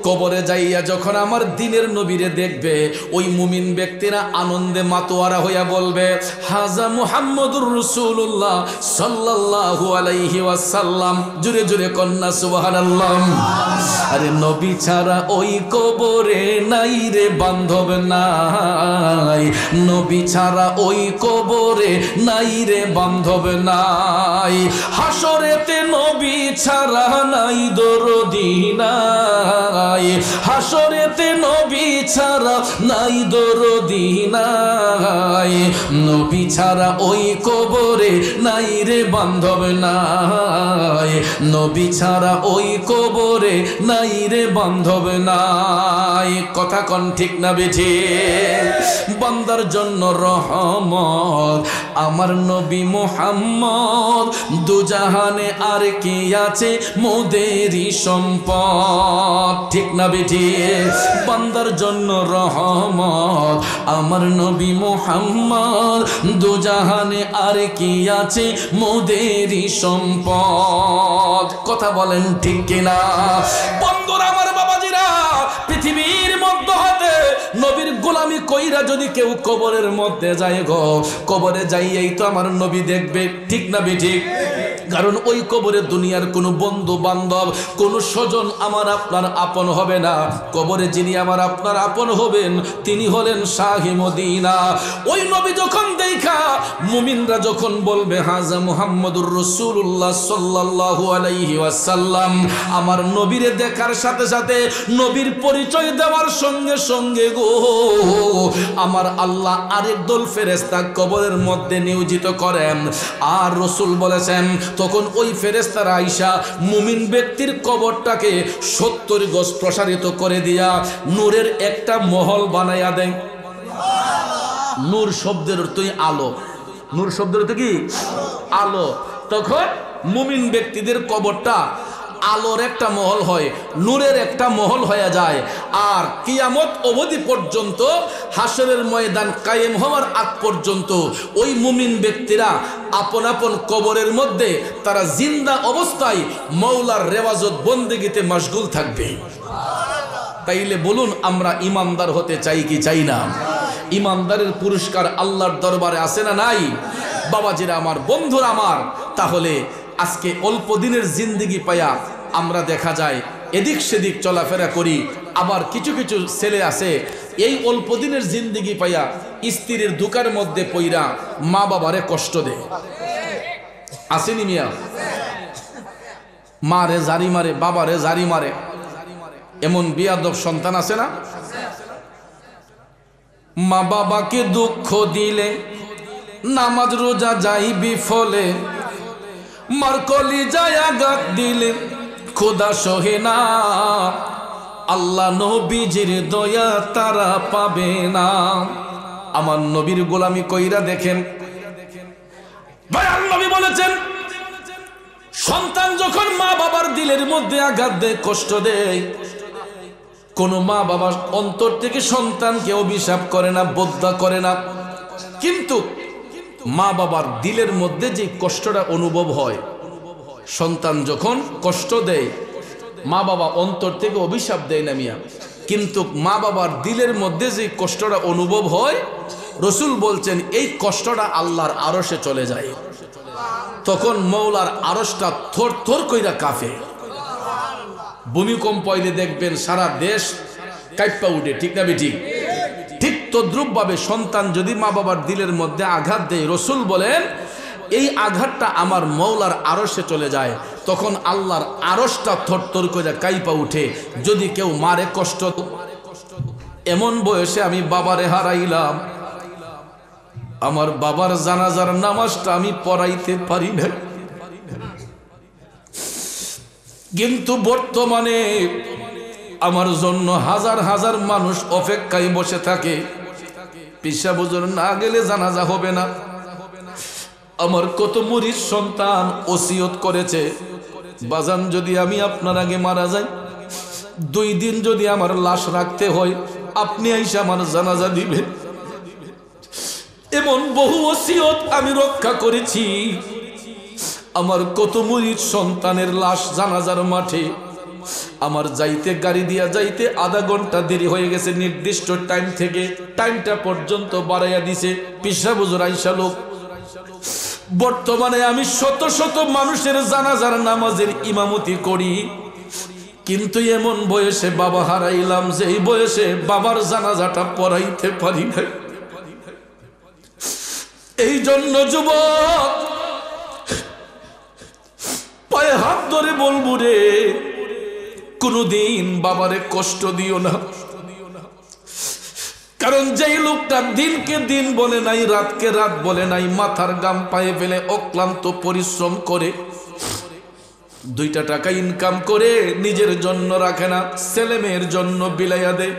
কবরে যাইয়া যখন আমার দিনের নবীরে দেখবে, ওই মুমিন ব্যক্তিরা আনন্দে মাতোয়ারা হইয়া বলবে, হাজা মুহাম্মদুর রাসূলুল্লাহ সাল্লাল্লাহু আলাইহি ওয়াসাল্লাম। জুরে জুরে কন্যা সুবহানাল্লাহ। আরে নবী ছাড়া ওই কবরে নাই রে বান্ধব নাই, নবী ছাড়া ওই কবরে নাই রে বান্ধব নাই। হাসরেতে নবী ছাড়া নাই দরদি নাই, হাসরেতে নবী ছাড়া নাই দরদি নাই, নবী ছাড়া ওই কবরে নাই রে বান্ধব নাই, নবী ছাড়া ওই কবরে নাই রে বান্ধব নাই। কথা কোন ঠিক না বেঠি? বান্দার জন্য রহমত আমার নবী মুহাম্মদ, দুজাহানে আর কি আছে মোদেরই সম্পদ। ঠিক না বেঠি? বান্দার জন্য রহমত আমার নবী মুহাম্মদ, দুজাহানে আর কি আছে মোদেরই সম্পদ। কথা বলেন ঠিক কিনা? বন্ধুরা আমার, বাবাজিরা, পৃথিবীর মধ্য হতে নবীর গোলামি কইরা যদি কেউ কবরের মধ্যে যায় গো, কবরে যাইয়াই তো আমার নবী দেখবে। ঠিক না বেঠিক? কারণ ওই কবরে দুনিয়ার কোনো বন্ধু বান্ধব, কোনো স্বজন আমার আপনার আপন হবে না। কবরে যিনি আমার আপনার আপন হবেন তিনি হলেন শাহে মদিনা। ওই নবী যখন দেখা মুমিনরা যখন বলবে, হাজা মুহাম্মদুর রাসূলুল্লাহ সাল্লাল্লাহু আলাইহি ওয়াসাল্লাম, আমার নবীরে দেখার সাথে সাথে, নবীর পরিচয় দেওয়ার সঙ্গে সঙ্গে গো, আমার আল্লাহ আরেক দল ফেরেশতা কবরের মধ্যে নিয়োজিত করেন। আর রাসূল বলেছেন, তখন ওই ফেরেশতারা আইসা মুমিন ব্যক্তির কবরটাকে 70 গজ প্রসারিত করে দিয়া নূরের একটা মহল বানাইয়া দেয়। নূর শব্দের অর্থই আলো। নূর শব্দের অর্থ কি? আলো। তখন মুমিন ব্যক্তিদের কবরটা আলোর একটা মহল হয়, নূরের একটা মহল হয়ে যায়। আর কিয়ামত অবধি পর্যন্ত, হাসরের ময়দান কায়েম হওয়ার আগ পর্যন্ত ওই মুমিন ব্যক্তিরা আপন আপন কবরের মধ্যে তারা জিন্দা অবস্থায় মওলার রেওয়াজত বন্দেগিতে মশগুল থাকবে। তাইলে বলুন, আমরা ইমানদার হতে চাই কি চাই না? ইমানদারের পুরস্কার আল্লাহর দরবারে আছে না নাই? বাবাজিরা আমার, বন্ধুরা আমার, তাহলে আজকে অল্প দিনের জিন্দেগি পায়া আমরা দেখা যায় এদিক সেদিক চলাফেরা করি। আবার কিছু কিছু ছেলে আছে এই অল্প দিনের জিন্দেগি পায়া স্ত্রীর দুকার মধ্যে পইরা মা বাবারে কষ্ট দেয়। আসেনি মিয়া? মা রে জারি মারে, বাবা রে জারি মারে, এমন বিয়াদব সন্তান আছে না? মা বাবাকে দুঃখ দিলে নামাজ রোজা যাই বিফলে, মার কলিজায় আঘাত দিলে খোদা সহে না, আল্লাহ নবীজির দয়া তারা পাবে না। আমার নবীর গোলামি কইরা দেখেন, দয়াল নবী বলেছেন সন্তান যখন মা বাবার দিলের মধ্যে আঘাত দেয়, কষ্ট দেয়, কোন মা বাবার অন্তর থেকে সন্তানকে অভিশাপ করে না, বদ্দা করে না, কিন্তু মা বাবার দিলের মধ্যে যে কষ্টটা অনুভব হয়, সন্তান যখন কষ্ট দেয় মা বাবা অন্তর থেকে অভিশাপ দেয় না মিয়া, কিন্তু মা বাবার দিলের মধ্যে যে কষ্টটা অনুভব হয়, রসুল বলছেন এই কষ্টটা আল্লাহর আরশে চলে যায়, তখন মৌলার আরশটা থর থর কইরা কাঁপে। ভূমিকম্প হইলে দেখবেন সারা দেশ কাঁপা উঠে, ঠিক না বেঠিক? ঠিক তদ্রুপ ভাবে সন্তান যদি মা বাবার দিলের মধ্যে আঘাত দেয়, রসুল বলেন এই আঘাতটা আমার মৌলার আরশে চলে যায়, তখন আল্লাহর আরশটা থরথর করে কাঁপা উঠে। যদি কেউ মারে কষ্ট, এমন বয়সে আমি বাবারে হারাইলাম, আমার বাবার জানাজার নামাজটা আমি পড়াইতে পারি না, কিন্তু বর্তমানে আমার জন্য হাজার হাজার মানুষ অপেক্ষায় বসে থাকে, পিসা বুজুর না গেলে জানাজা হবে না। আমার কত মুরিদ সন্তান ওসিয়ত করেছে, বাজান যদি আমি আপনার আগে মারা যাই, 2 দিন যদি আমার লাশ রাখতে হয়, আপনি আইসা আমার জানাজা দিবেন। এমন বহু ওসিয়ত আমি রক্ষা করেছি। আমার কত মুরিদ সন্তানের লাশ জানাজার মাঠে আমার যাইতে, গাড়ি দিয়া যাইতে আধা ঘন্টা দেরি হয়ে গেছে, নির্দিষ্ট টাইম থেকে টাইমটা পর্যন্ত বাড়াইয়া দিছে পিসা বুজুর আইসা লোক। বর্তমানে আমি শত শত মানুষের জানাজার নামাজের ইমামতি করি, কিন্তু এমন বয়সে বাবা হারাইলাম যে এই বয়সে বাবার জানাজাটা পড়াইতে পারি না। এই জন্য যুবক পায়ে হাত ধরে বলবো রে, কোনদিন বাবারে কষ্ট দিও না, কারণ যেই লোকটা দিনকে দিন বলে নাই, রাতকে রাত বলে নাই, মাথার গাম পায়ে ফেলে অক্লান্ত পরিশ্রম করে 2টা টাকা ইনকাম করে নিজের জন্য রাখে না, ছেলে মেয়ের জন্য বিলাইয়া দেয়,